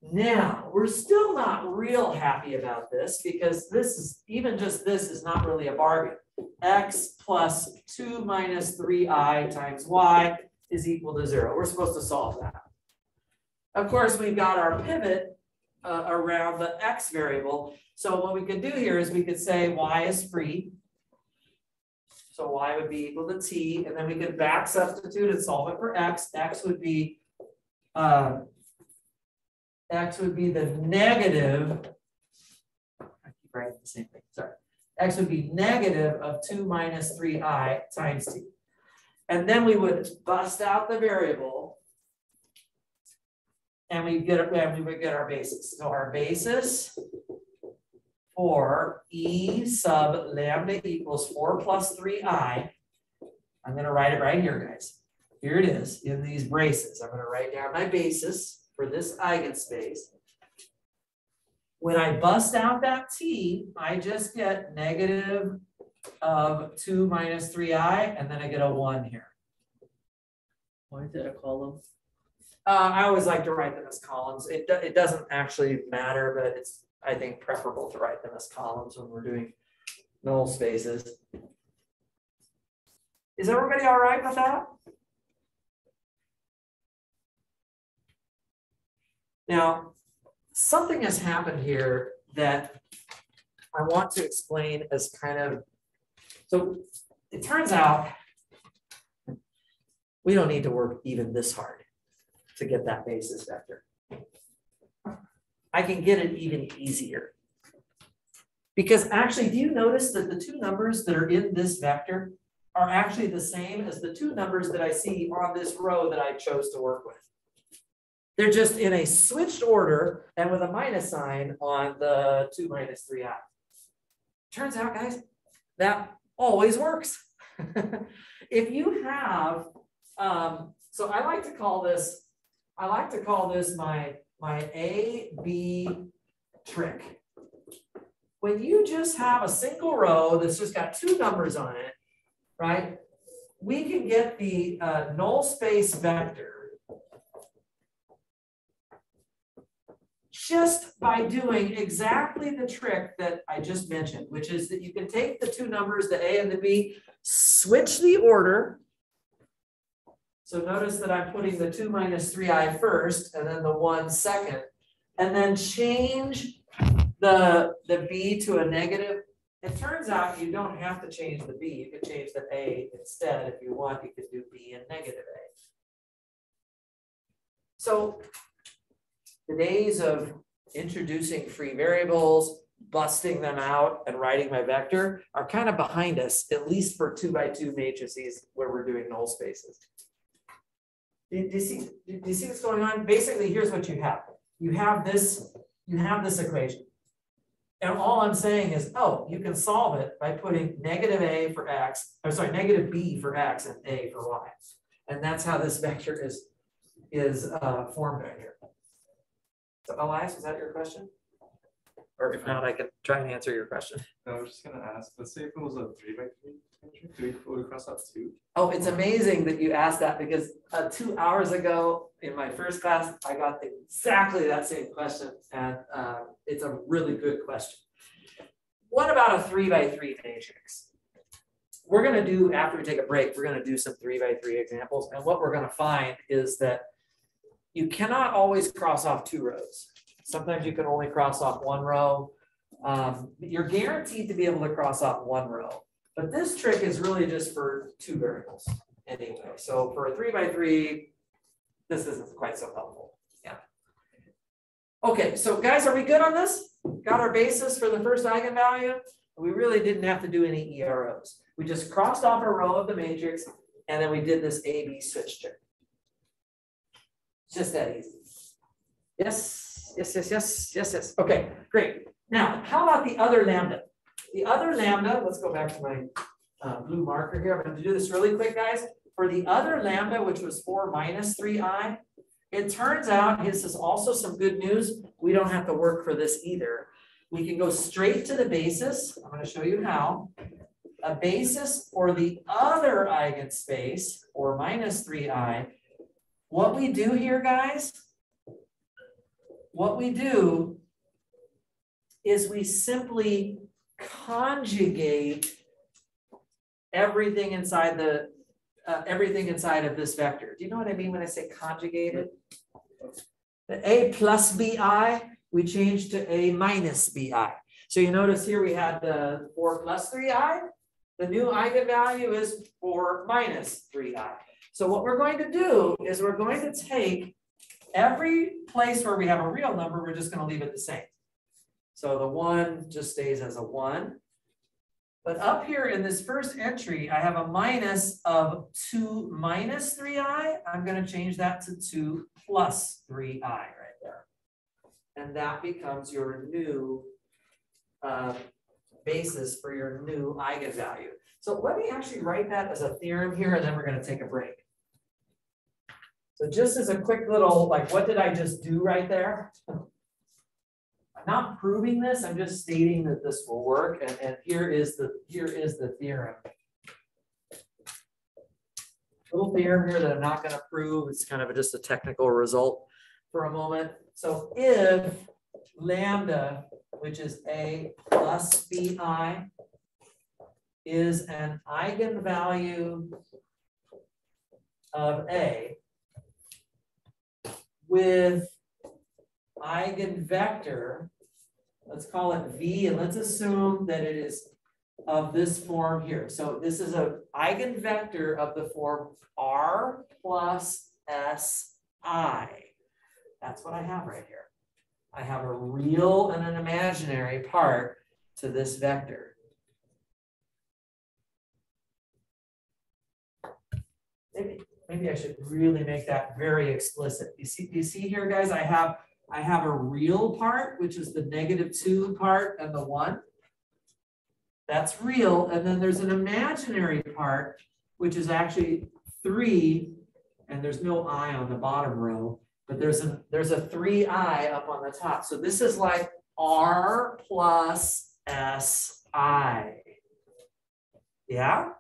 A: Now, we're still not real happy about this because this is, even just this is not really a bargain. X plus 2 minus 3i times y is equal to 0. We're supposed to solve that. Of course, we've got our pivot around the x variable. So what we could do here is we could say y is free. So y would be equal to t, and then we could back substitute and solve it for x. X would be the negative. I keep writing the same thing. Sorry. X would be negative of 2 minus 3i times t. And then we would bust out the variable and we would get our basis. So our basis for E sub lambda equals 4 plus 3i. I'm going to write it right here, guys. Here it is in these braces. I'm going to write down my basis for this eigenspace. When I bust out that t, I just get negative of 2 minus 3i, and then I get a 1 here.
B: Why is it a column?
A: I always like to write them as columns. It doesn't actually matter, but it's, I think, preferable to write them as columns when we're doing null spaces. Is everybody all right with that? Now, something has happened here that I want to explain as kind of, so it turns out we don't need to work even this hard to get that basis vector. I can get it even easier. Because actually, do you notice that the two numbers that are in this vector are actually the same as the two numbers that I see on this row that I chose to work with? They're just in a switched order and with a minus sign on the 2 minus 3i. Turns out, guys, that always works. If you have, so I like to call this my A-B trick. When you just have a single row that's just got two numbers on it, right? We can get the null space vector just by doing exactly the trick that I just mentioned, which is that you can take the two numbers, the A and the B, switch the order. So notice that I'm putting the 2 minus 3i first and then the 1 second, and then change the B to a negative. It turns out you don't have to change the B. You can change the A instead. If you want, you could do B and negative A. So the days of introducing free variables, busting them out, and writing my vector are kind of behind us, at least for 2 by 2 matrices where we're doing null spaces. Do you see what's going on? Basically, here's what you have. You have this equation. And all I'm saying is, oh, you can solve it by putting negative A for X, or sorry, negative B for X and A for Y. And that's how this vector is formed right here. So Elias, was that your question? Or if not, I can try and answer your question.
D: No, I was just gonna ask, let's say if it was a 3 by 3 matrix, do we cross out 2?
A: Oh, it's amazing that you asked that, because 2 hours ago in my first class, I got exactly that same question, and it's a really good question. What about a 3 by 3 matrix? We're gonna do, after we take a break, we're gonna do some 3 by 3 examples, and what we're gonna find is that you cannot always cross off 2 rows. Sometimes you can only cross off 1 row. You're guaranteed to be able to cross off 1 row. But this trick is really just for 2 variables anyway. So for a 3 by 3, this isn't quite so helpful. Yeah. Okay, so guys, are we good on this? Got our basis for the first eigenvalue? We really didn't have to do any EROs. We just crossed off a row of the matrix, and then we did this A-B switch trick. Just that easy. Yes, yes, yes, yes, yes, yes. Okay, great. Now, how about the other lambda? The other lambda, let's go back to my blue marker here. I'm going to do this really quick, guys. For the other lambda, which was 4 minus 3i, it turns out, this is also some good news, we don't have to work for this either. We can go straight to the basis. I'm going to show you how. A basis for the other eigenspace, or minus 3i. What we do here, guys, what we do is we simply conjugate everything inside the of this vector. Do you know what I mean when I say conjugated? The A plus bi, we change to A minus bi. So you notice here we had the 4 plus 3i. The new eigenvalue is 4 minus 3i. So what we're going to do is we're going to take every place where we have a real number, we're just going to leave it the same. So the 1 just stays as a 1. But up here in this first entry, I have a minus of 2 minus 3i. I'm going to change that to 2 plus 3i right there. And that becomes your new basis for your new eigenvalue. So let me actually write that as a theorem here, and then we're going to take a break. So just as a quick little, like, what did I just do right there? I'm not proving this, I'm just stating that this will work, and here is the theorem. A little theorem here that I'm not going to prove. It's kind of just a technical result for a moment. So if lambda, which is A plus BI, is an eigenvalue of A with eigenvector, let's call it V, and let's assume that it is of this form here. So this is an eigenvector of the form R plus SI. That's what I have right here. I have a real and an imaginary part to this vector. Maybe I should really make that very explicit. Do you see here, guys? I have a real part, which is the -2 part and the 1. That's real. And then there's an imaginary part, which is actually 3, and there's no I on the bottom row, but there's a 3I up on the top. So this is like R plus SI. Yeah?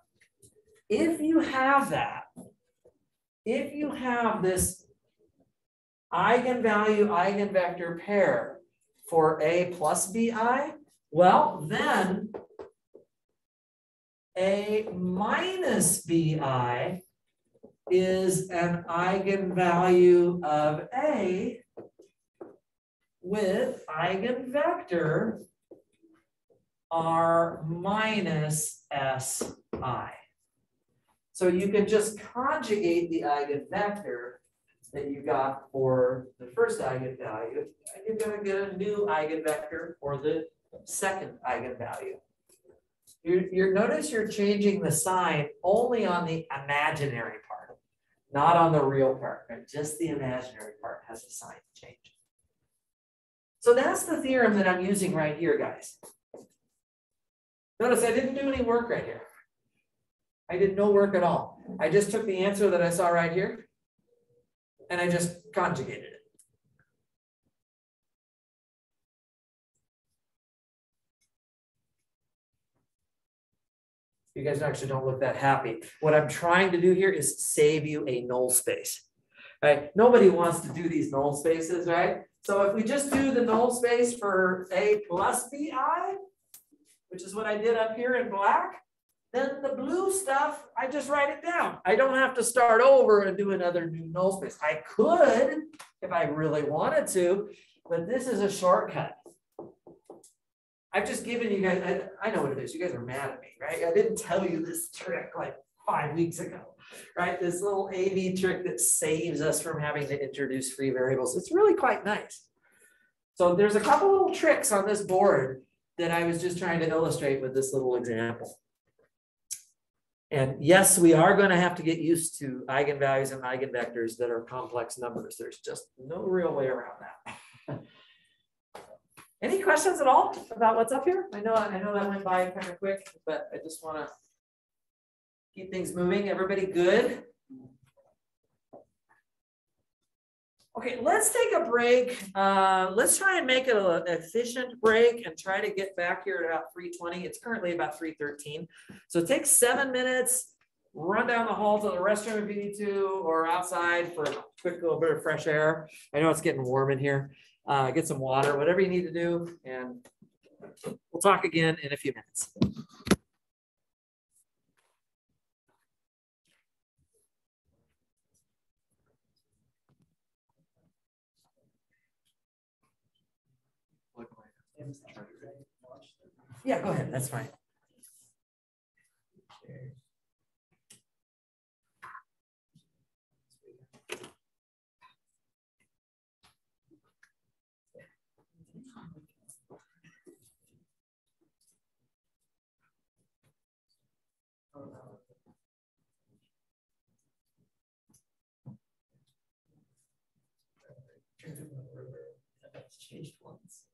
A: If you have that, if you have this eigenvalue eigenvector pair for A plus BI, well, then A minus BI is an eigenvalue of A with eigenvector R minus SI. So you can just conjugate the eigenvector that you got for the first eigenvalue, and you're going to get a new eigenvector for the second eigenvalue. You notice you're changing the sign only on the imaginary part, not on the real part. Right? Just the imaginary part has a sign change. So that's the theorem that I'm using right here, guys. Notice I didn't do any work right here. I did no work at all. I just took the answer that I saw right here, and I just conjugated it. You guys actually don't look that happy. What I'm trying to do here is save you a null space, right? Nobody wants to do these null spaces, right? So if we just do the null space for A plus BI, which is what I did up here in black, then the blue stuff, I just write it down. I don't have to start over and do another new null space. I could if I really wanted to, but this is a shortcut. I've just given you guys, I know what it is. You guys are mad at me, right? I didn't tell you this trick like 5 weeks ago, right? This little AV trick that saves us from having to introduce free variables. It's really quite nice. So there's a couple little tricks on this board that I was just trying to illustrate with this little example. And yes, we are going to have to get used to eigenvalues and eigenvectors that are complex numbers. There's just no real way around that. Any questions at all about what's up here? I know that went by kind of quick, but I just want to keep things moving. Everybody good? Okay, let's take a break. Let's try and make it an efficient break and try to get back here at about 3:20. It's currently about 3:13. So take 7 minutes, run down the hall to the restroom if you need to, or outside for a quick little bit of fresh air. I know it's getting warm in here. Get some water, whatever you need to do, and we'll talk again in a few minutes. Yeah, go ahead. That's fine. That's changed once.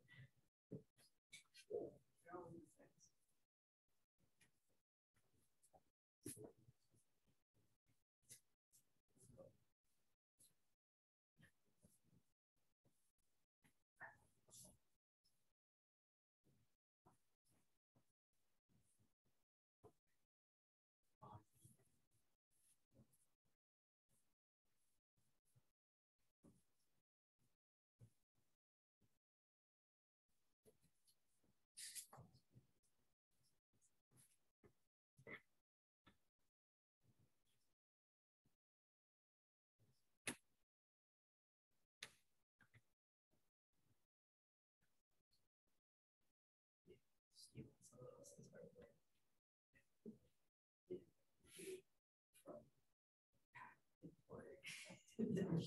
A: I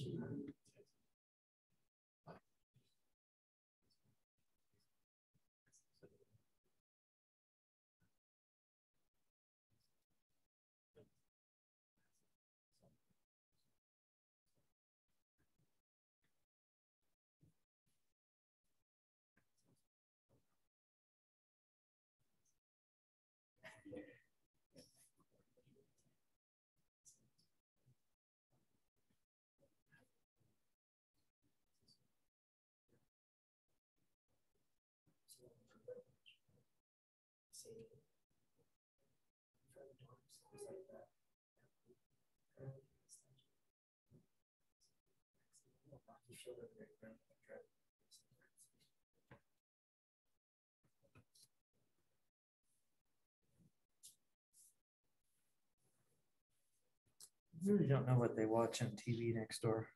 A: really don't know what they watch on TV next door.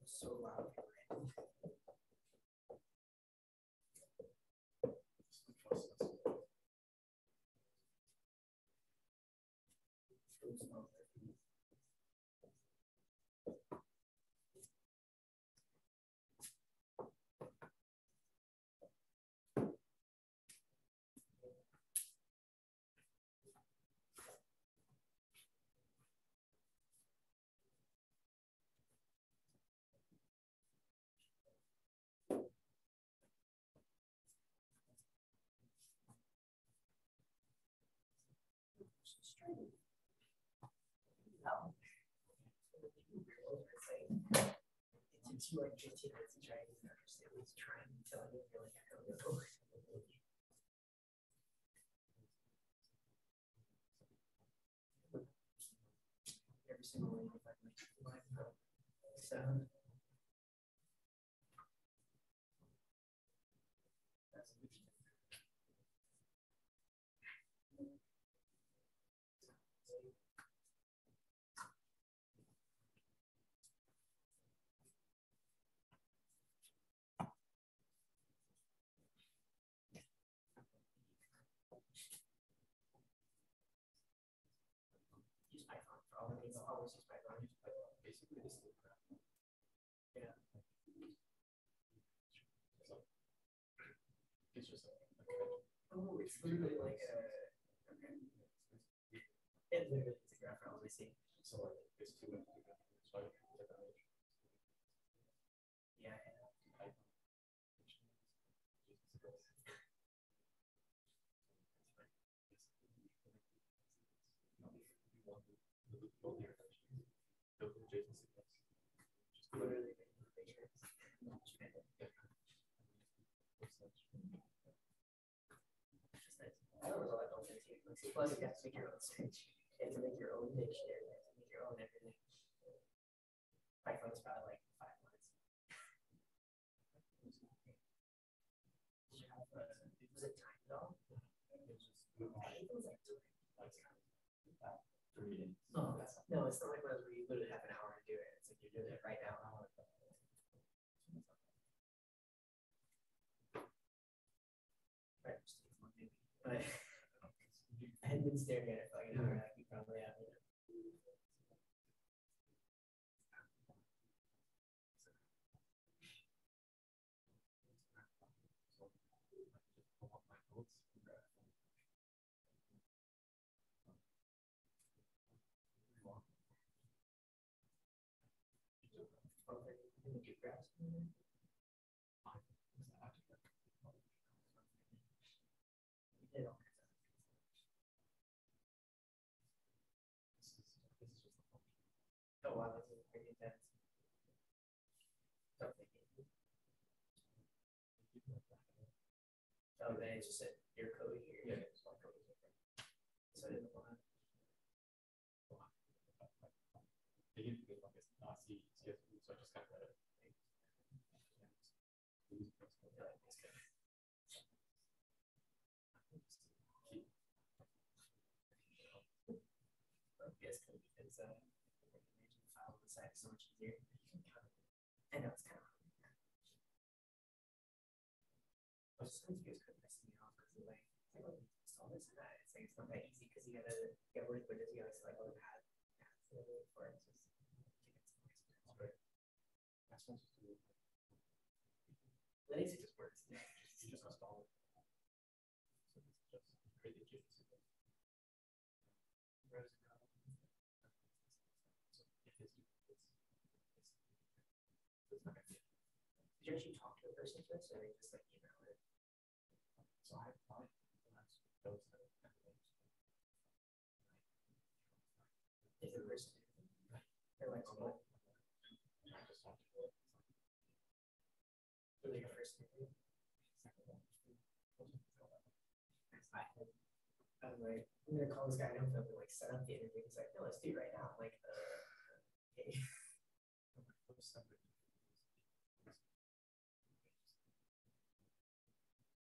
B: So loud. It's too like 15 minutes to try and understand what he's trying to tell you. You're like, I don't know. Every single one of my sound. Use Python for all of these. Always use Python. Basically, this is yeah. It's just oh, it's literally like a okay. It literally is a graph for all we see. So like it's too much. Yeah. Literally matrix. I don't know what I don't think. Plus, you have to make your own switch. You have to make your own dictionary. You have to make your own everything. Python's probably like 5 lines. Did you have, was it timed at all? I think it was like 3 days. Oh, no, it's not like one of those where you literally have an hour to do it. It's like you're doing it right now. Right, but I had been staring at it for like an hour. Like you probably have. Oh wow, this is pretty intense. Oh, then it's just your code here. Yeah, it's one code. So I didn't want to. They didn't get like it's not C, so I just kind of read it. file on the side so much easier. I know it's kind of. I was just confused because messing me off because like install this and that. It's like it's not that easy because you gotta work with this. You gotta select all the paths for it.
D: That's supposed to do.
B: Lazy just works.
D: Just install it. So it's just create the JSON. Where does it go? So it is.
B: Did you actually talk to a person first, or they just like email it?
D: So I thought that's those that
B: Is it person? They're like, oh,
D: I just talked to it.
B: like your first interview? I'm like, I'm gonna call this guy. I don't know if like set up the interview. He's like, no, let's do it right now. I'm like, okay.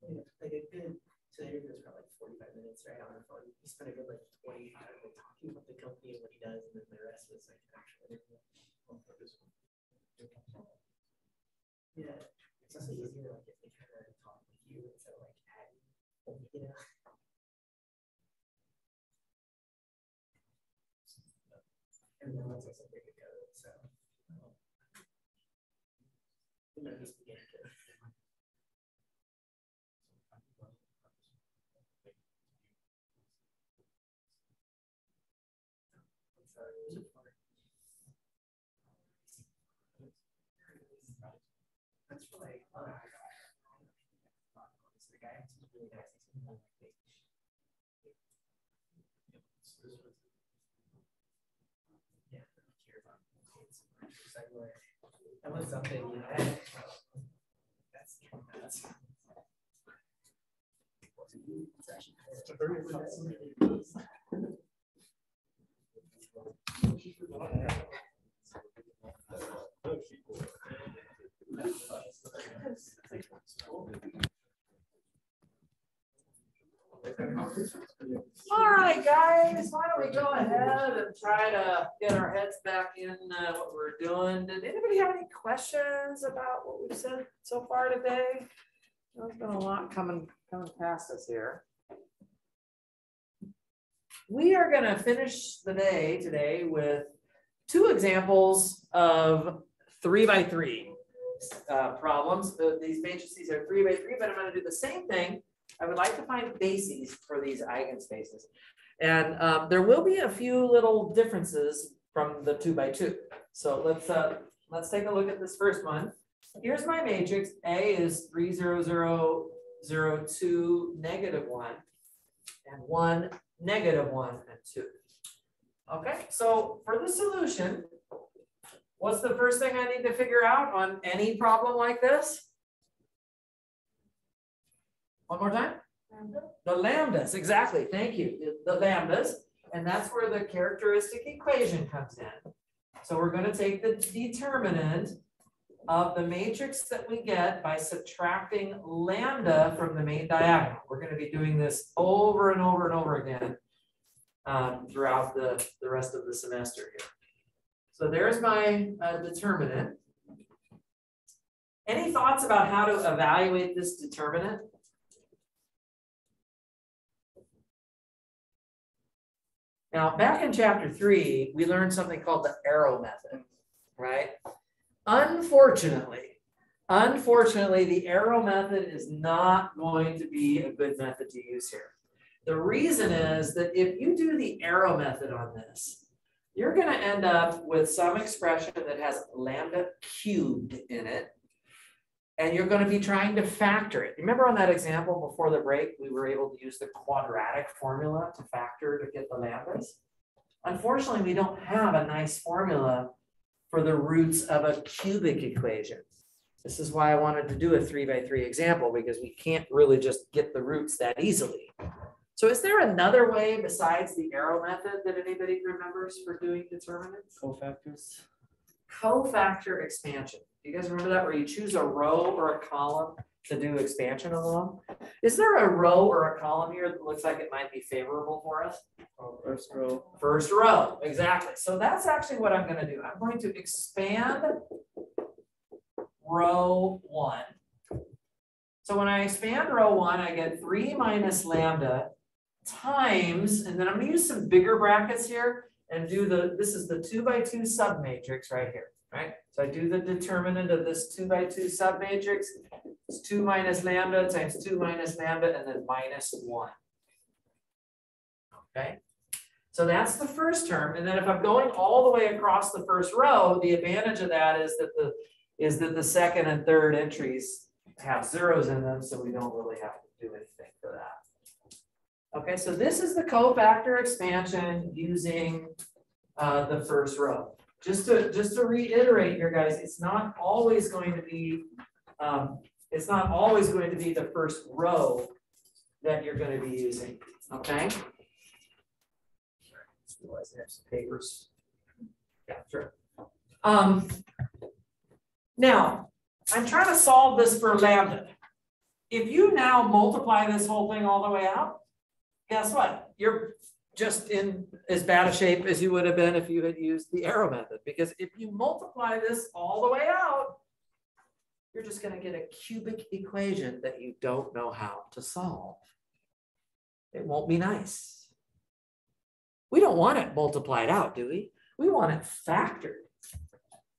B: Like a good, so the interview was probably like 45 minutes, right, on the phone. He spent a good like 25 like talking about the company and what he does, and then the rest was like an actual interview. Yeah, it's also easier like if they kind of talk with you instead of like at you, you know. And then once I said they could go, so you know, he's beginning to. That's really the guy is really nice. Yeah, that was something, you know. That's actually
C: It's a very fascinating.
A: All right, guys, why don't we go ahead and try to get our heads back in what we're doing. Did anybody have any questions about what we've said so far today? There's been a lot coming past us here. We are going to finish the day today with 2 examples of 3x3 problems. These matrices are 3x3, but I'm going to do the same thing. I would like to find bases for these eigenspaces. And there will be a few little differences from the 2x2. So let's take a look at this first one. Here's my matrix. A is 3, 0, 0, 0, 2, negative 1, and 1, negative 1, and 2. Okay, so for the solution, what's the first thing I need to figure out on any problem like this? One more time. The lambdas, exactly. Thank you. The lambdas, and that's where the characteristic equation comes in. So we're going to take the determinant of the matrix that we get by subtracting lambda from the main diagonal. We're going to be doing this over and over and over again throughout the rest of the semester here. So there's my determinant. Any thoughts about how to evaluate this determinant? Now, back in chapter 3, we learned something called the arrow method, right? Unfortunately, the arrow method is not going to be a good method to use here. The reason is that if you do the arrow method on this, you're going to end up with some expression that has lambda cubed in it, and you're going to be trying to factor it. Remember on that example before the break, we were able to use the quadratic formula to factor to get the lambdas? Unfortunately, we don't have a nice formula for the roots of a cubic equation. This is why I wanted to do a 3x3 example, because we can't really just get the roots that easily. So is there another way besides the arrow method that anybody remembers for doing determinants?
D: Cofactors.
A: Cofactor expansion. Do you guys remember that, where you choose a row or a column to do expansion along. Is there a row or a column here that looks like it might be favorable for us?
D: First row.
A: First row, exactly. So that's actually what I'm going to do. I'm going to expand row 1. So when I expand row 1, I get 3 minus lambda times, and then I'm going to use some bigger brackets here and do this is the 2 by 2 submatrix right here, right? So I do the determinant of this 2 by 2 submatrix. It's 2 minus lambda times 2 minus lambda and then minus 1. Okay, so that's the first term. And then if I'm going all the way across the first row, the advantage of that is that the second and third entries have zeros in them, so we don't really have to do anything for that. Okay, so this is the cofactor expansion using the first row. Just to reiterate here, guys, it's not always going to be the first row that you're going to be using. Okay. Realize I have some papers. Yeah, sure. Now, I'm trying to solve this for lambda. If you now multiply this whole thing all the way out, guess what? You're just in as bad a shape as you would have been if you had used the arrow method. Because if you multiply this all the way out, you're just going to get a cubic equation that you don't know how to solve. It won't be nice. We don't want it multiplied out, do we? We want it factored.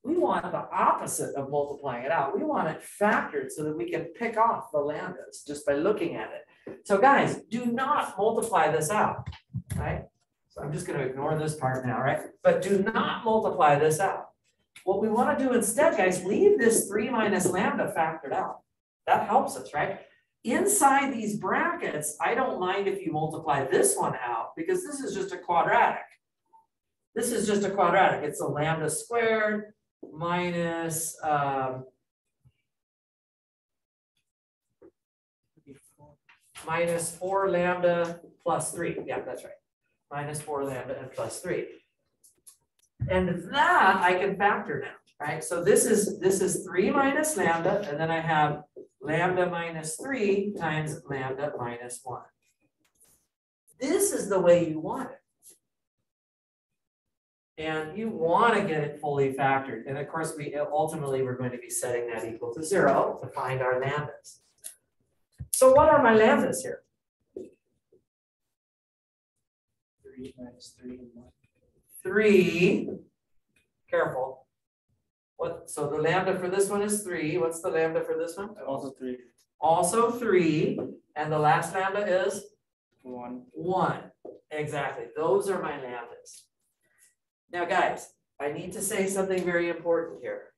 A: We want the opposite of multiplying it out. We want it factored so that we can pick off the lambdas just by looking at it. So guys, do not multiply this out, right? So I'm just going to ignore this part now, right? But do not multiply this out. What we want to do instead, guys, leave this 3 minus lambda factored out. That helps us, right? Inside these brackets, I don't mind if you multiply this one out because this is just a quadratic. This is just a quadratic. It's a lambda squared minus minus 4 lambda plus 3. Yeah, that's right. Minus 4 lambda and plus 3. And that I can factor now, right? So this is 3 minus lambda, and then I have lambda minus 3 times lambda minus 1. This is the way you want it. And you want to get it fully factored. And of course, ultimately we're going to be setting that equal to 0 to find our lambdas. So what are my lambdas here?
D: 3 minus 3 and 1.
A: 3. Careful. What? So the lambda for this one is 3. What's the lambda for this one?
D: Also 3.
A: Also 3. And the last lambda is
D: 1.
A: 1. Exactly. Those are my lambdas. Now, guys, I need to say something very important here.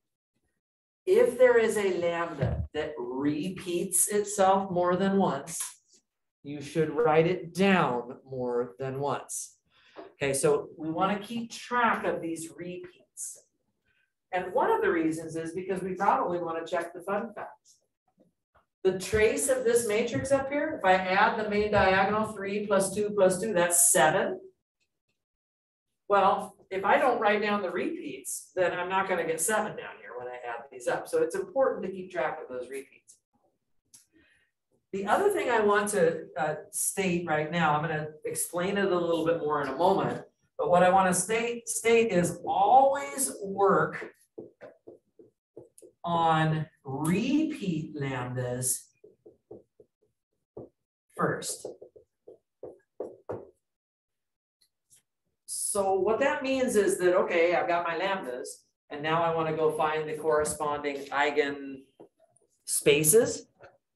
A: If there is a lambda that repeats itself more than once, you should write it down more than once. Okay, so we want to keep track of these repeats. And one of the reasons is because we probably want to check the fun facts. The trace of this matrix up here, if I add the main diagonal, 3 plus 2 plus 2, that's 7. Well, if I don't write down the repeats, then I'm not going to get 7 down here when I add these up. So it's important to keep track of those repeats. The other thing I want to state right now, I'm going to explain it a little bit more in a moment, but what I want to state is always work on repeat lambdas first. So what that means is that, okay, I've got my lambdas, and now I want to go find the corresponding eigen spaces,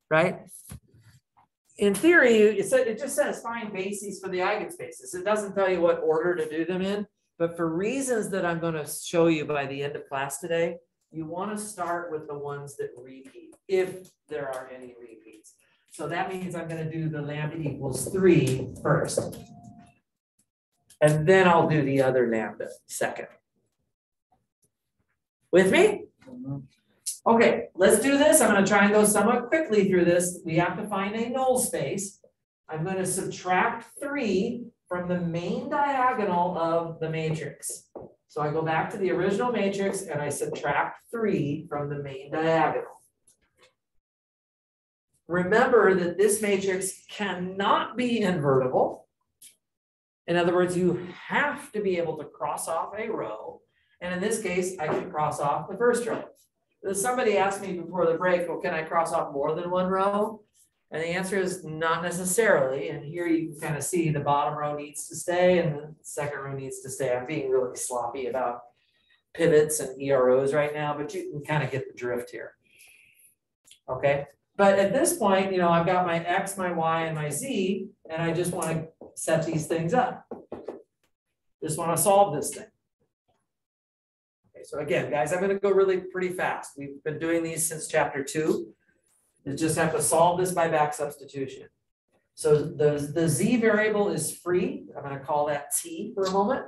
A: right? In theory, it just says find bases for the eigenspaces. It doesn't tell you what order to do them in, but for reasons that I'm going to show you by the end of class today, you want to start with the ones that repeat, if there are any repeats. So that means I'm going to do the lambda equals 3 first. And then I'll do the other lambda second. With me? Okay, let's do this. I'm going to try and go somewhat quickly through this. We have to find a null space. I'm going to subtract 3 from the main diagonal of the matrix. So I go back to the original matrix and I subtract 3 from the main diagonal. remember that this matrix cannot be invertible. In other words, you have to be able to cross off a row. And in this case, I can cross off the first row. Somebody asked me before the break, well, can I cross off more than one row? And the answer is not necessarily. And here you can kind of see the bottom row needs to stay and the second row needs to stay. I'm being really sloppy about pivots and EROs right now, but you can kind of get the drift here. Okay, but at this point, I've got my X, my Y, and my Z, and I just want to set these things up. Just want to solve this thing. Okay, so again, guys, I'm going to go really pretty fast. We've been doing these since chapter 2. You just have to solve this by back substitution. So the Z variable is free. I'm going to call that T for a moment.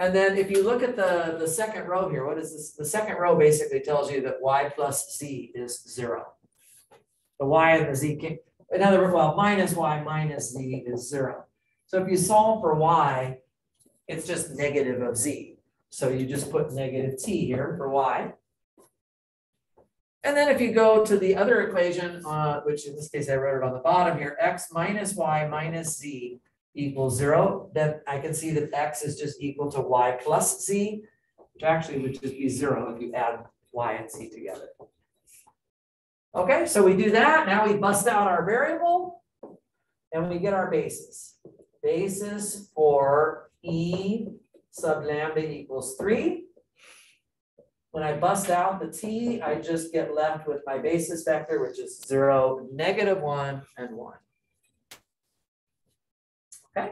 A: And then if you look at the second row here, what is this? The second row basically tells you that Y plus Z is 0. The Y and the Z can, in other words, well, minus Y minus Z is 0. So if you solve for Y, it's just negative of Z. So you just put negative T here for Y. And then if you go to the other equation, which in this case I wrote it on the bottom here, X minus Y minus Z equals 0, then I can see that X is just equal to Y plus Z, which actually would just be 0 if you add Y and Z together. Okay, so we do that. Now we bust out our variable and we get our basis. Basis for E sub lambda equals 3. When I bust out the T, I just get left with my basis vector, which is 0, negative 1, and 1. Okay.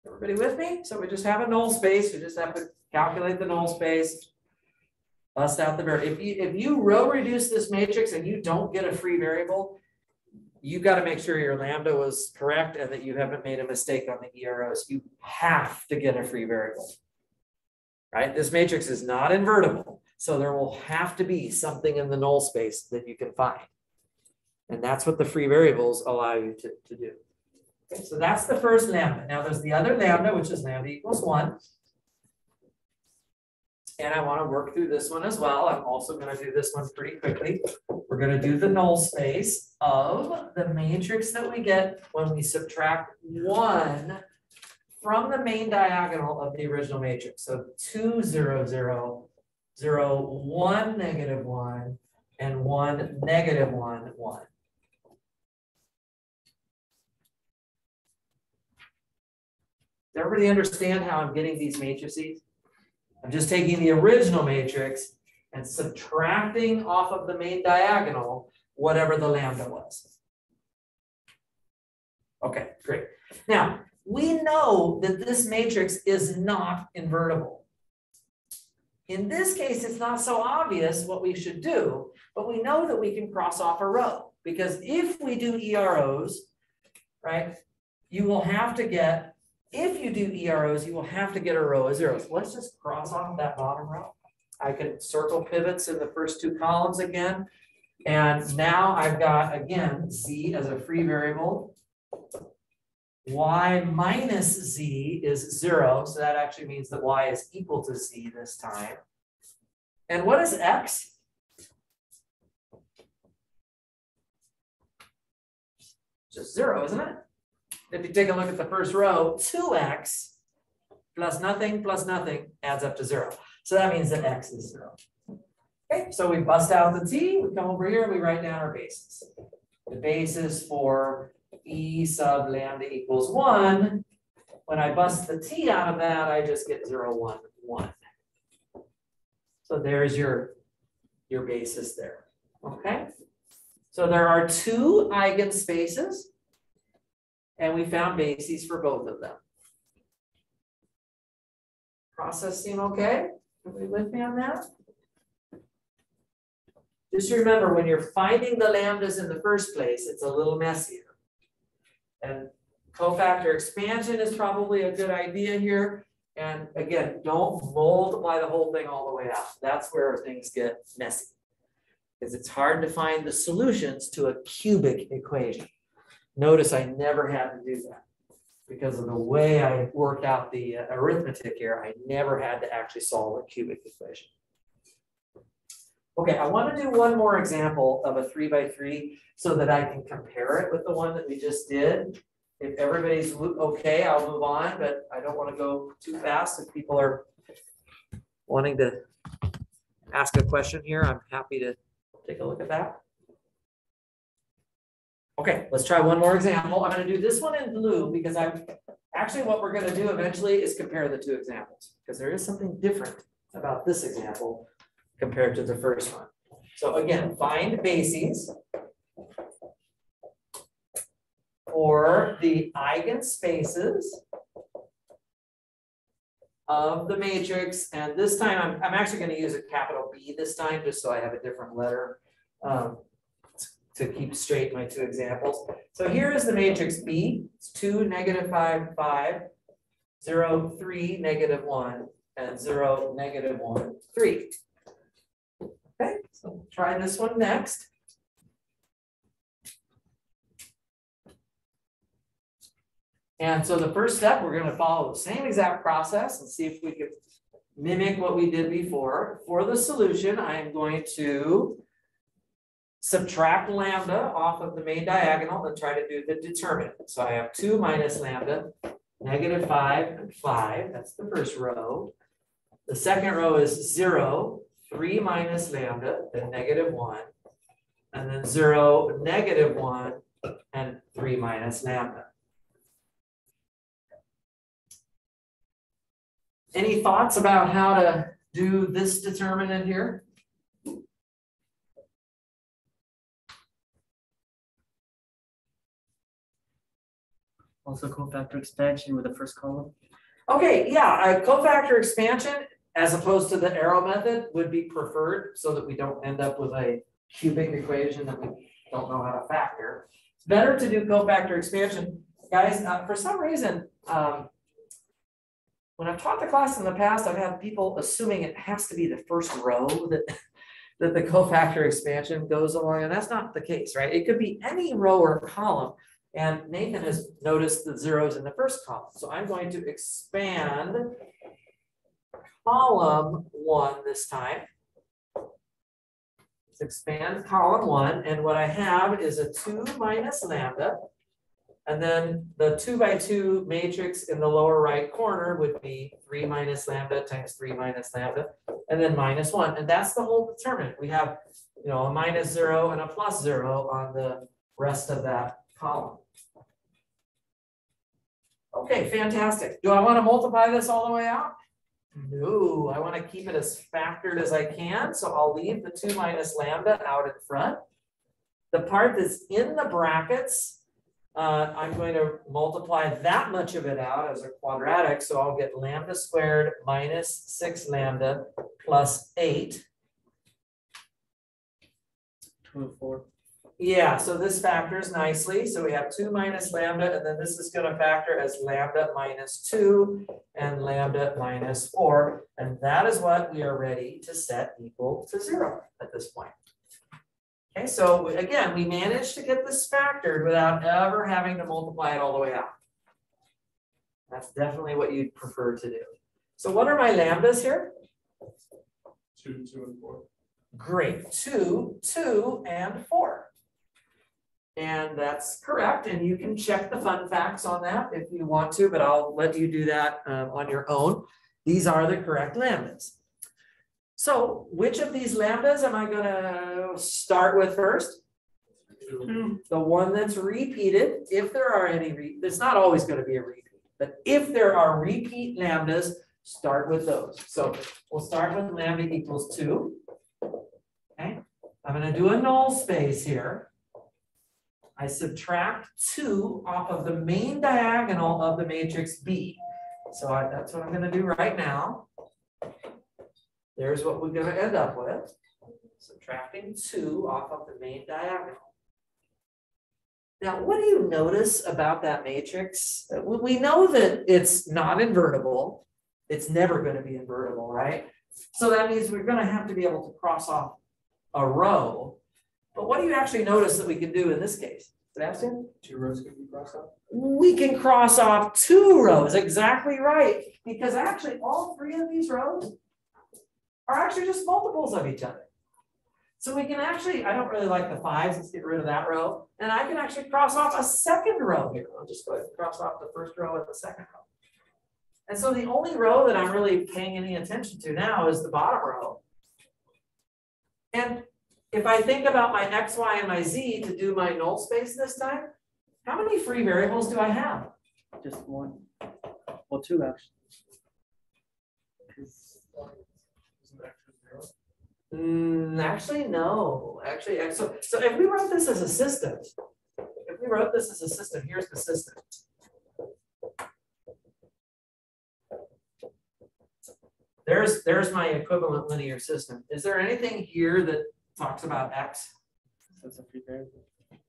A: Everybody with me? So we just have a null space. We just have to calculate the null space, bust out the variable. If you row reduce this matrix and you don't get a free variable, you've got to make sure your lambda was correct and that you haven't made a mistake on the EROs. You have to get a free variable, right? This matrix is not invertible, so there will have to be something in the null space that you can find. And that's what the free variables allow you to do. Okay, so that's the first lambda. Now there's the other lambda, which is lambda equals 1. And I want to work through this one as well. I'm also going to do this one pretty quickly. We're going to do the null space of the matrix that we get when we subtract 1 from the main diagonal of the original matrix. So 2, 0, 0, 0, 1, negative 1, and 1, negative 1, 1. Does everybody understand how I'm getting these matrices? I'm just taking the original matrix and subtracting off of the main diagonal whatever the lambda was. Okay, great. Now, we know that this matrix is not invertible. In this case, it's not so obvious what we should do, but we know that we can cross off a row, because if we do EROs, right, you will have to get, if you do EROs, you will have to get a row of zeros. Let's just cross off that bottom row. I can circle pivots in the first 2 columns again. And now I've got, again, Z as a free variable. Y minus Z is 0. So that actually means that Y is equal to Z this time. And what is X? Just 0, isn't it? If you take a look at the first row, 2x plus nothing adds up to 0. So that means that X is 0. Okay, so we bust out the T, we come over here and we write down our basis. The basis for E sub lambda equals 1. When I bust the T out of that, I just get 0, 1, 1. So there's your basis there. Okay, so there are 2 eigenspaces. And we found bases for both of them. Process seem okay? Everybody with me on that? Just remember, when you're finding the lambdas in the first place, it's a little messier. And cofactor expansion is probably a good idea here. And again, don't multiply the whole thing all the way out. That's where things get messy, because it's hard to find the solutions to a cubic equation. Notice I never had to do that. because of the way I worked out the arithmetic here, I never had to actually solve a cubic equation. Okay, I want to do one more example of a 3x3 so that I can compare it with the one that we just did. If everybody's okay, I'll move on, but I don't want to go too fast. If people are wanting to ask a question here, I'm happy to take a look at that. Okay, let's try one more example. I'm going to do this one in blue because actually what we're going to do eventually is compare the two examples, because there is something different about this example compared to the first one. So again, find bases for the eigenspaces of the matrix. And this time I'm actually going to use a capital B this time, just so I have a different letter to keep straight my two examples. So here is the matrix B. It's 2, -5, 5, 0, 3, -1, and 0, -1, 3. Okay, so try this one next. And so the first step, we're going to follow the same exact process and see if we could mimic what we did before. For the solution, I am going to subtract lambda off of the main diagonal and try to do the determinant. So I have 2 minus lambda, -5 and 5. That's the first row. The second row is 0, 3 minus lambda, then -1, and then 0, -1, and 3 minus lambda. Any thoughts about how to do this determinant here?
B: Also cofactor expansion with the first column.
A: Okay, yeah, a cofactor expansion as opposed to the arrow method would be preferred so that we don't end up with a cubic equation that we don't know how to factor. It's better to do cofactor expansion. Guys, for some reason, when I've taught the class in the past, I've had people assuming it has to be the first row that the cofactor expansion goes along, and that's not the case, right? It could be any row or column. And Nathan has noticed the zeros in the first column. So I'm going to expand column 1 this time. Let's expand column 1. And what I have is a 2 minus lambda. And then the 2 by 2 matrix in the lower right corner would be 3 minus lambda times 3 minus lambda, and then -1. And that's the whole determinant. We have, a -0 and a +0 on the rest of that column. Okay, fantastic. Do I want to multiply this all the way out? No, I want to keep it as factored as I can. So I'll leave the 2 minus lambda out in front. The part that's in the brackets, I'm going to multiply that much of it out as a quadratic. So I'll get lambda squared minus 6 lambda plus 8.
B: 24.
A: Yeah, so this factors nicely. So we have 2 minus lambda, and then this is going to factor as lambda minus 2 and lambda minus 4. And that is what we are ready to set equal to 0 at this point. Okay, so again, we managed to get this factored without ever having to multiply it all the way out. That's definitely what you'd prefer to do. So what are my lambdas here?
C: 2, 2, and 4.
A: Great, 2, 2, and 4. And that's correct, and you can check the fun facts on that if you want to, but I'll let you do that on your own. These are the correct lambdas. So which of these lambdas am I going to start with first?
C: 2.
A: The one that's repeated, if there are any, there's not always going to be a repeat, but if there are repeat lambdas, start with those. So we'll start with lambda equals 2. Okay, I'm going to do a null space here. I subtract 2 off of the main diagonal of the matrix B. So that's what I'm going to do right now. There's what we're going to end up with. Subtracting 2 off of the main diagonal. Now, what do you notice about that matrix? We know that it's not invertible. It's never going to be invertible, right? So that means we're going to have to be able to cross off a row. But what do you actually notice that we can do in this case? Sebastian?
D: 2 rows could be crossed out?
A: We can cross off 2 rows, exactly right. Because actually all 3 of these rows are actually just multiples of each other. So we can actually, I don't really like the 5s, let's get rid of that row. And I can actually cross off a 2nd row here. I'll just go ahead and cross off the 1st row and the 2nd row. And so the only row that I'm really paying any attention to now is the bottom row. And if I think about my x, y, and my z to do my null space this time, how many free variables do I have?
B: Just 1. Well, 2 actually.
A: Actually, no. Actually, so if we wrote this as a system, here's the system. There's my equivalent linear system. Is there anything here that talks about x?
B: That's a free variable.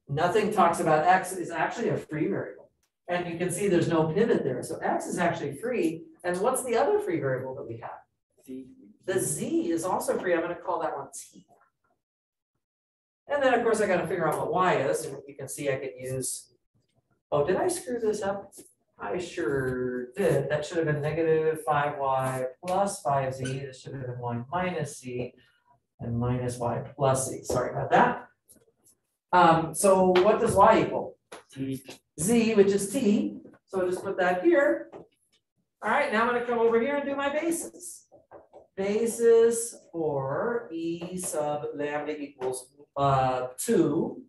A: Nothing talks about x. Is actually a free variable. And you can see there's no pivot there. So x is actually free. And what's the other free variable that we have?
B: Z.
A: The z is also free. I'm going to call that one t. And then, of course, I got to figure out what y is. And you can see I could use, oh, did I screw this up? I sure did. That should have been negative 5y plus 5z. This should have been 1 minus z and minus y plus z. Sorry about that. So what does y equal?
B: T.
A: Z, which is t. So I'll just put that here. All right, now I'm going to come over here and do my basis. Basis for E sub lambda equals 2.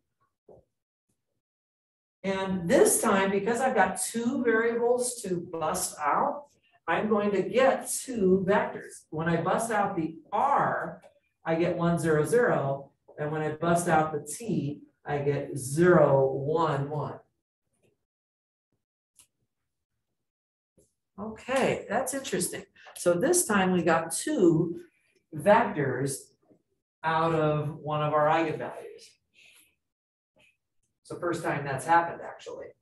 A: And this time, because I've got 2 variables to bust out, I'm going to get 2 vectors. When I bust out the R, I get 1, 0, 0. And when I bust out the T, I get 0, 1, 1. Okay, that's interesting. So this time we got 2 vectors out of one of our eigenvalues. It's the first time that's happened, actually. In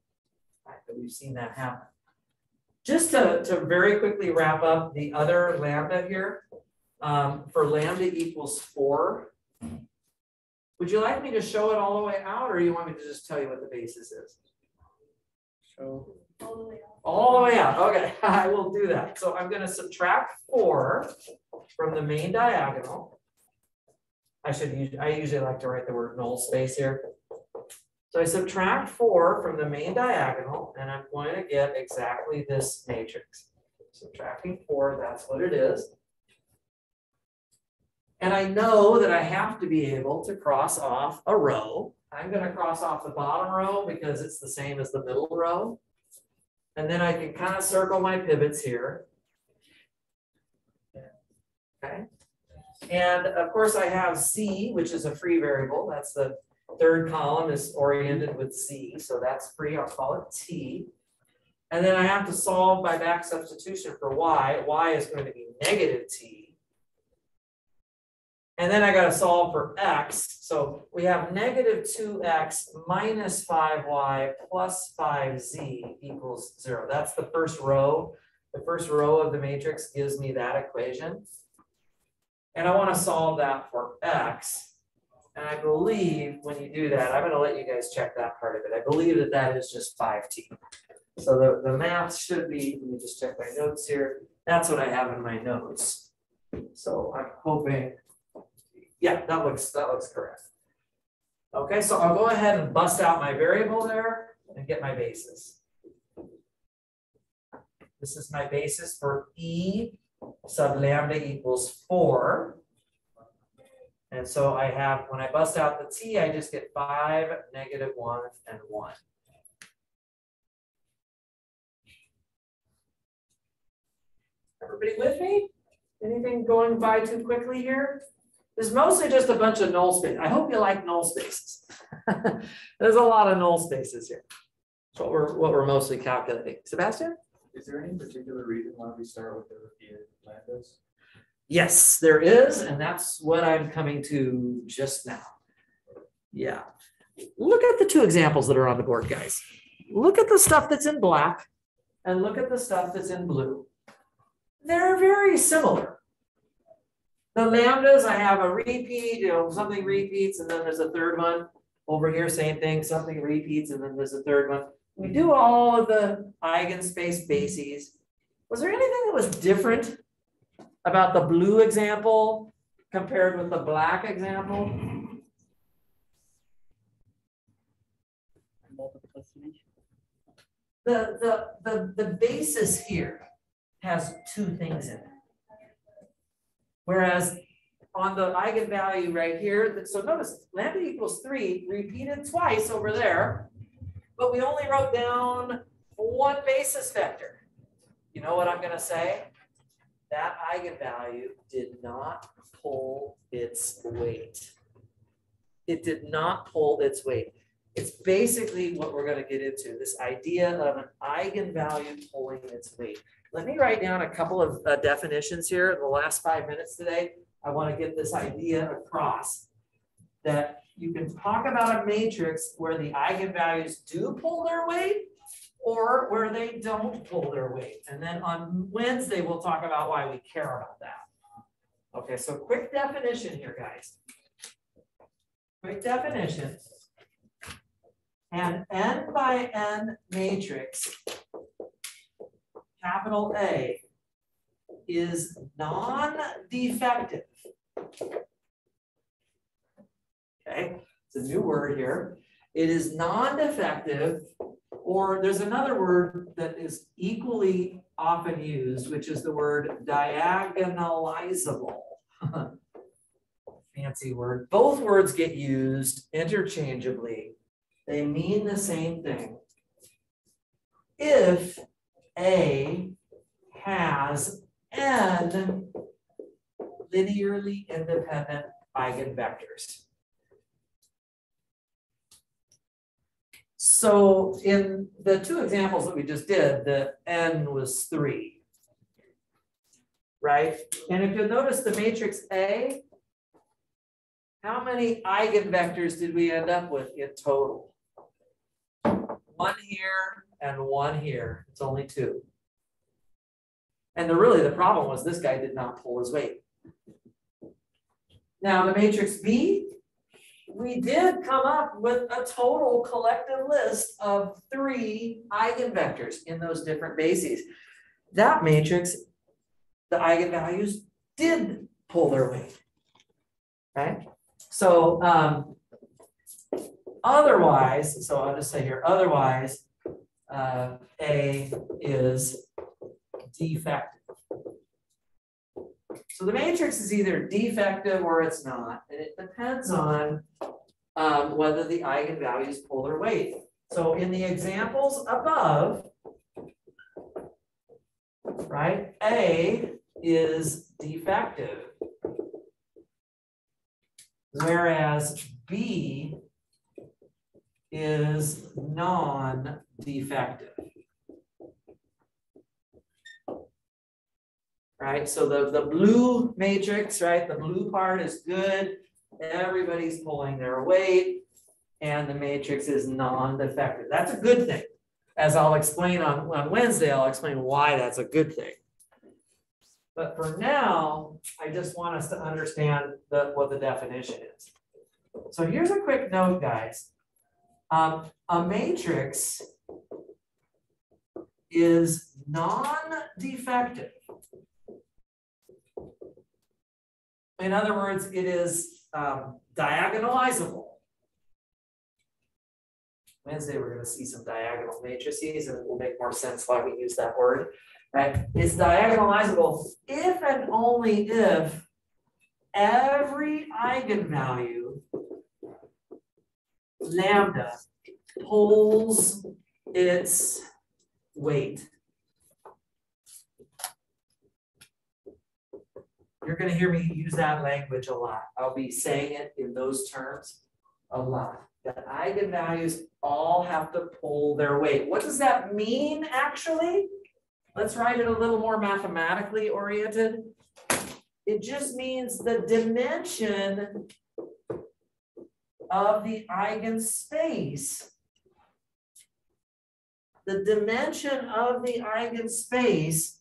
A: fact, that we've seen that happen. Just to very quickly wrap up the other lambda here, for lambda equals 4, would you like me to show it all the way out, or you want me to just tell you what the basis is?
B: Show.
E: All the way out.
A: All the way out. Okay, I will do that. So I'm going to subtract 4 from the main diagonal. I usually like to write the word null space here. So I subtract 4 from the main diagonal, and I'm going to get exactly this matrix. Subtracting 4, that's what it is. And I know that I have to be able to cross off a row. I'm going to cross off the bottom row because it's the same as the middle row. And then I can kind of circle my pivots here. Okay. And of course I have C, which is a free variable. That's the third column is oriented with C. So that's free. I'll call it T. And then I have to solve by back substitution for Y. Y is going to be negative T. And then I got to solve for X. So we have negative 2X minus 5Y plus 5Z equals 0. That's the first row. The first row of the matrix gives me that equation. And I want to solve that for X. And I believe when you do that, I'm going to let you guys check that part of it. I believe that that is just 5T. So the math should be, let me just check my notes here. That's what I have in my notes. So I'm hoping, yeah, that looks correct. Okay, so I'll go ahead and bust out my variable there and get my basis. This is my basis for E sub lambda equals 4. And so I have, when I bust out the T, I just get 5, negative 1, and 1. Everybody with me? Anything going by too quickly here? There's mostly just a bunch of null space. I hope you like null spaces. There's a lot of null spaces here. That's what we're mostly calculating. Sebastian?
D: Is there any particular reason why we start with the repeated lambdas?
A: Yes, there is, and that's what I'm coming to just now. Yeah. Look at the 2 examples that are on the board, guys. Look at the stuff that's in black and look at the stuff that's in blue. They're very similar. The lambdas, I have a repeat, something repeats, and then there's a third one. Over here, same thing, something repeats, and then there's a third one. We do all of the eigenspace bases. Was there anything that was different about the blue example compared with the black example? The basis here has two things in it. Whereas on the eigenvalue right here, so notice lambda equals 3 repeated twice over there, but we only wrote down one basis vector. You know what I'm going to say? That eigenvalue did not pull its weight. It did not pull its weight. It's basically what we're going to get into, this idea of an eigenvalue pulling its weight. Let me write down a couple of definitions here in the last 5 minutes today. I want to get this idea across that you can talk about a matrix where the eigenvalues do pull their weight or where they don't pull their weight. And then on Wednesday, we'll talk about why we care about that. Okay, so quick definition here, guys. Quick definition. An n by n matrix, capital A, is non-defective. Okay, it's a new word here. It is non-defective, or there's another word that is equally often used, which is the word diagonalizable. Fancy word. Both words get used interchangeably. They mean the same thing. If A has n linearly independent eigenvectors. So in the two examples that we just did, the n was 3, right? And if you'll notice the matrix A, how many eigenvectors did we end up with in total? 1 here and 1 here. It's only 2. And really the problem was this guy did not pull his weight. Now the matrix B, we did come up with a total collective list of 3 eigenvectors in those different bases. That matrix, the eigenvalues did pull their weight. Okay? So otherwise, so I'll just say here, otherwise, A is defective. So the matrix is either defective or it's not, and it depends on whether the eigenvalues pull their weight. So in the examples above, right, A is defective, whereas B is non-defective. Right, so the blue matrix, right, the blue part is good. Everybody's pulling their weight, and the matrix is non-defective. That's a good thing. As I'll explain on Wednesday, I'll explain why that's a good thing. But for now, I just want us to understand what the definition is. So here's a quick note, guys. A matrix is non-defective. In other words, it is diagonalizable. Wednesday, we're going to see some diagonal matrices, and it will make more sense why we use that word. Right? It's diagonalizable if and only if every eigenvalue, lambda, pulls its weight. You're going to hear me use that language a lot. I'll be saying it in those terms a lot. The eigenvalues all have to pull their weight. What does that mean, actually? Let's write it a little more mathematically oriented. It just means the dimension of the eigenspace. The dimension of the eigenspace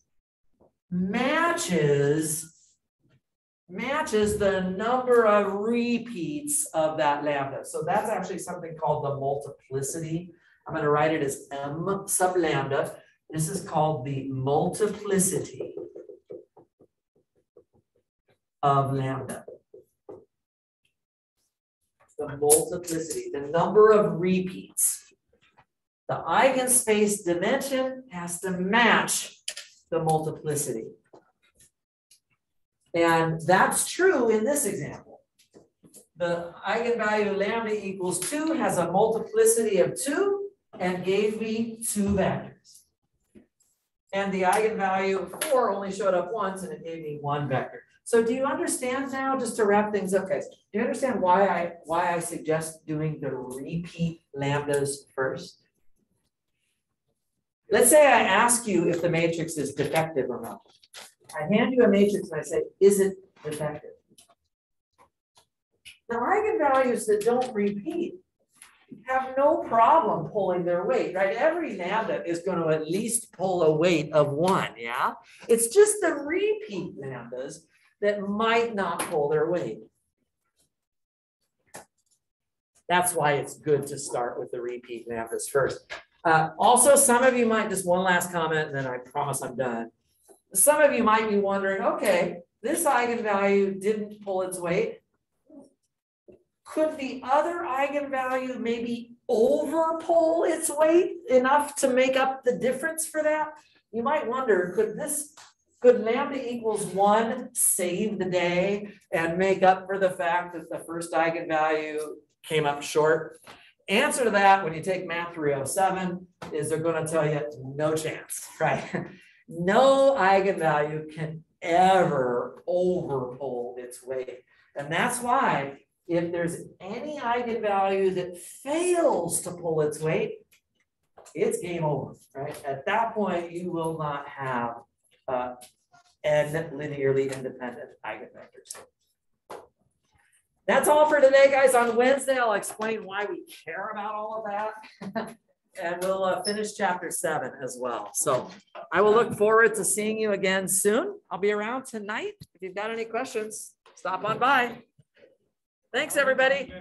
A: matches matches the number of repeats of that lambda. So that's actually something called the multiplicity. I'm going to write it as m sub lambda. This is called the multiplicity of lambda. The multiplicity, the number of repeats. The eigenspace dimension has to match the multiplicity. And that's true in this example. The eigenvalue lambda equals 2 has a multiplicity of 2 and gave me 2 vectors. And the eigenvalue 4 only showed up once and it gave me 1 vector. So do you understand now, just to wrap things up, guys, do you understand why I suggest doing the repeat lambdas first? Let's say I ask you if the matrix is defective or not. I hand you a matrix and I say, is it defective? The eigenvalues that don't repeat have no problem pulling their weight, right? Every lambda is going to at least pull a weight of 1, yeah? It's just the repeat lambdas that might not pull their weight. That's why it's good to start with the repeat lambdas first. Also, some of you might, just one last comment, and then I promise I'm done. Some of you might be wondering, okay, this eigenvalue didn't pull its weight. Could the other eigenvalue maybe over pull its weight enough to make up the difference for that? You might wonder, could lambda equals 1 save the day and make up for the fact that the first eigenvalue came up short? Answer to that, when you take Math 307, is they're going to tell you no chance, right? No eigenvalue can ever overpull its weight. And that's why if there's any eigenvalue that fails to pull its weight, it's game over, right? At that point, you will not have n linearly independent eigenvectors. That's all for today, guys. On Wednesday, I'll explain why we care about all of that. And we'll finish chapter 7 as well. So I will look forward to seeing you again soon. I'll be around tonight. If you've got any questions, stop on by. Thanks, everybody.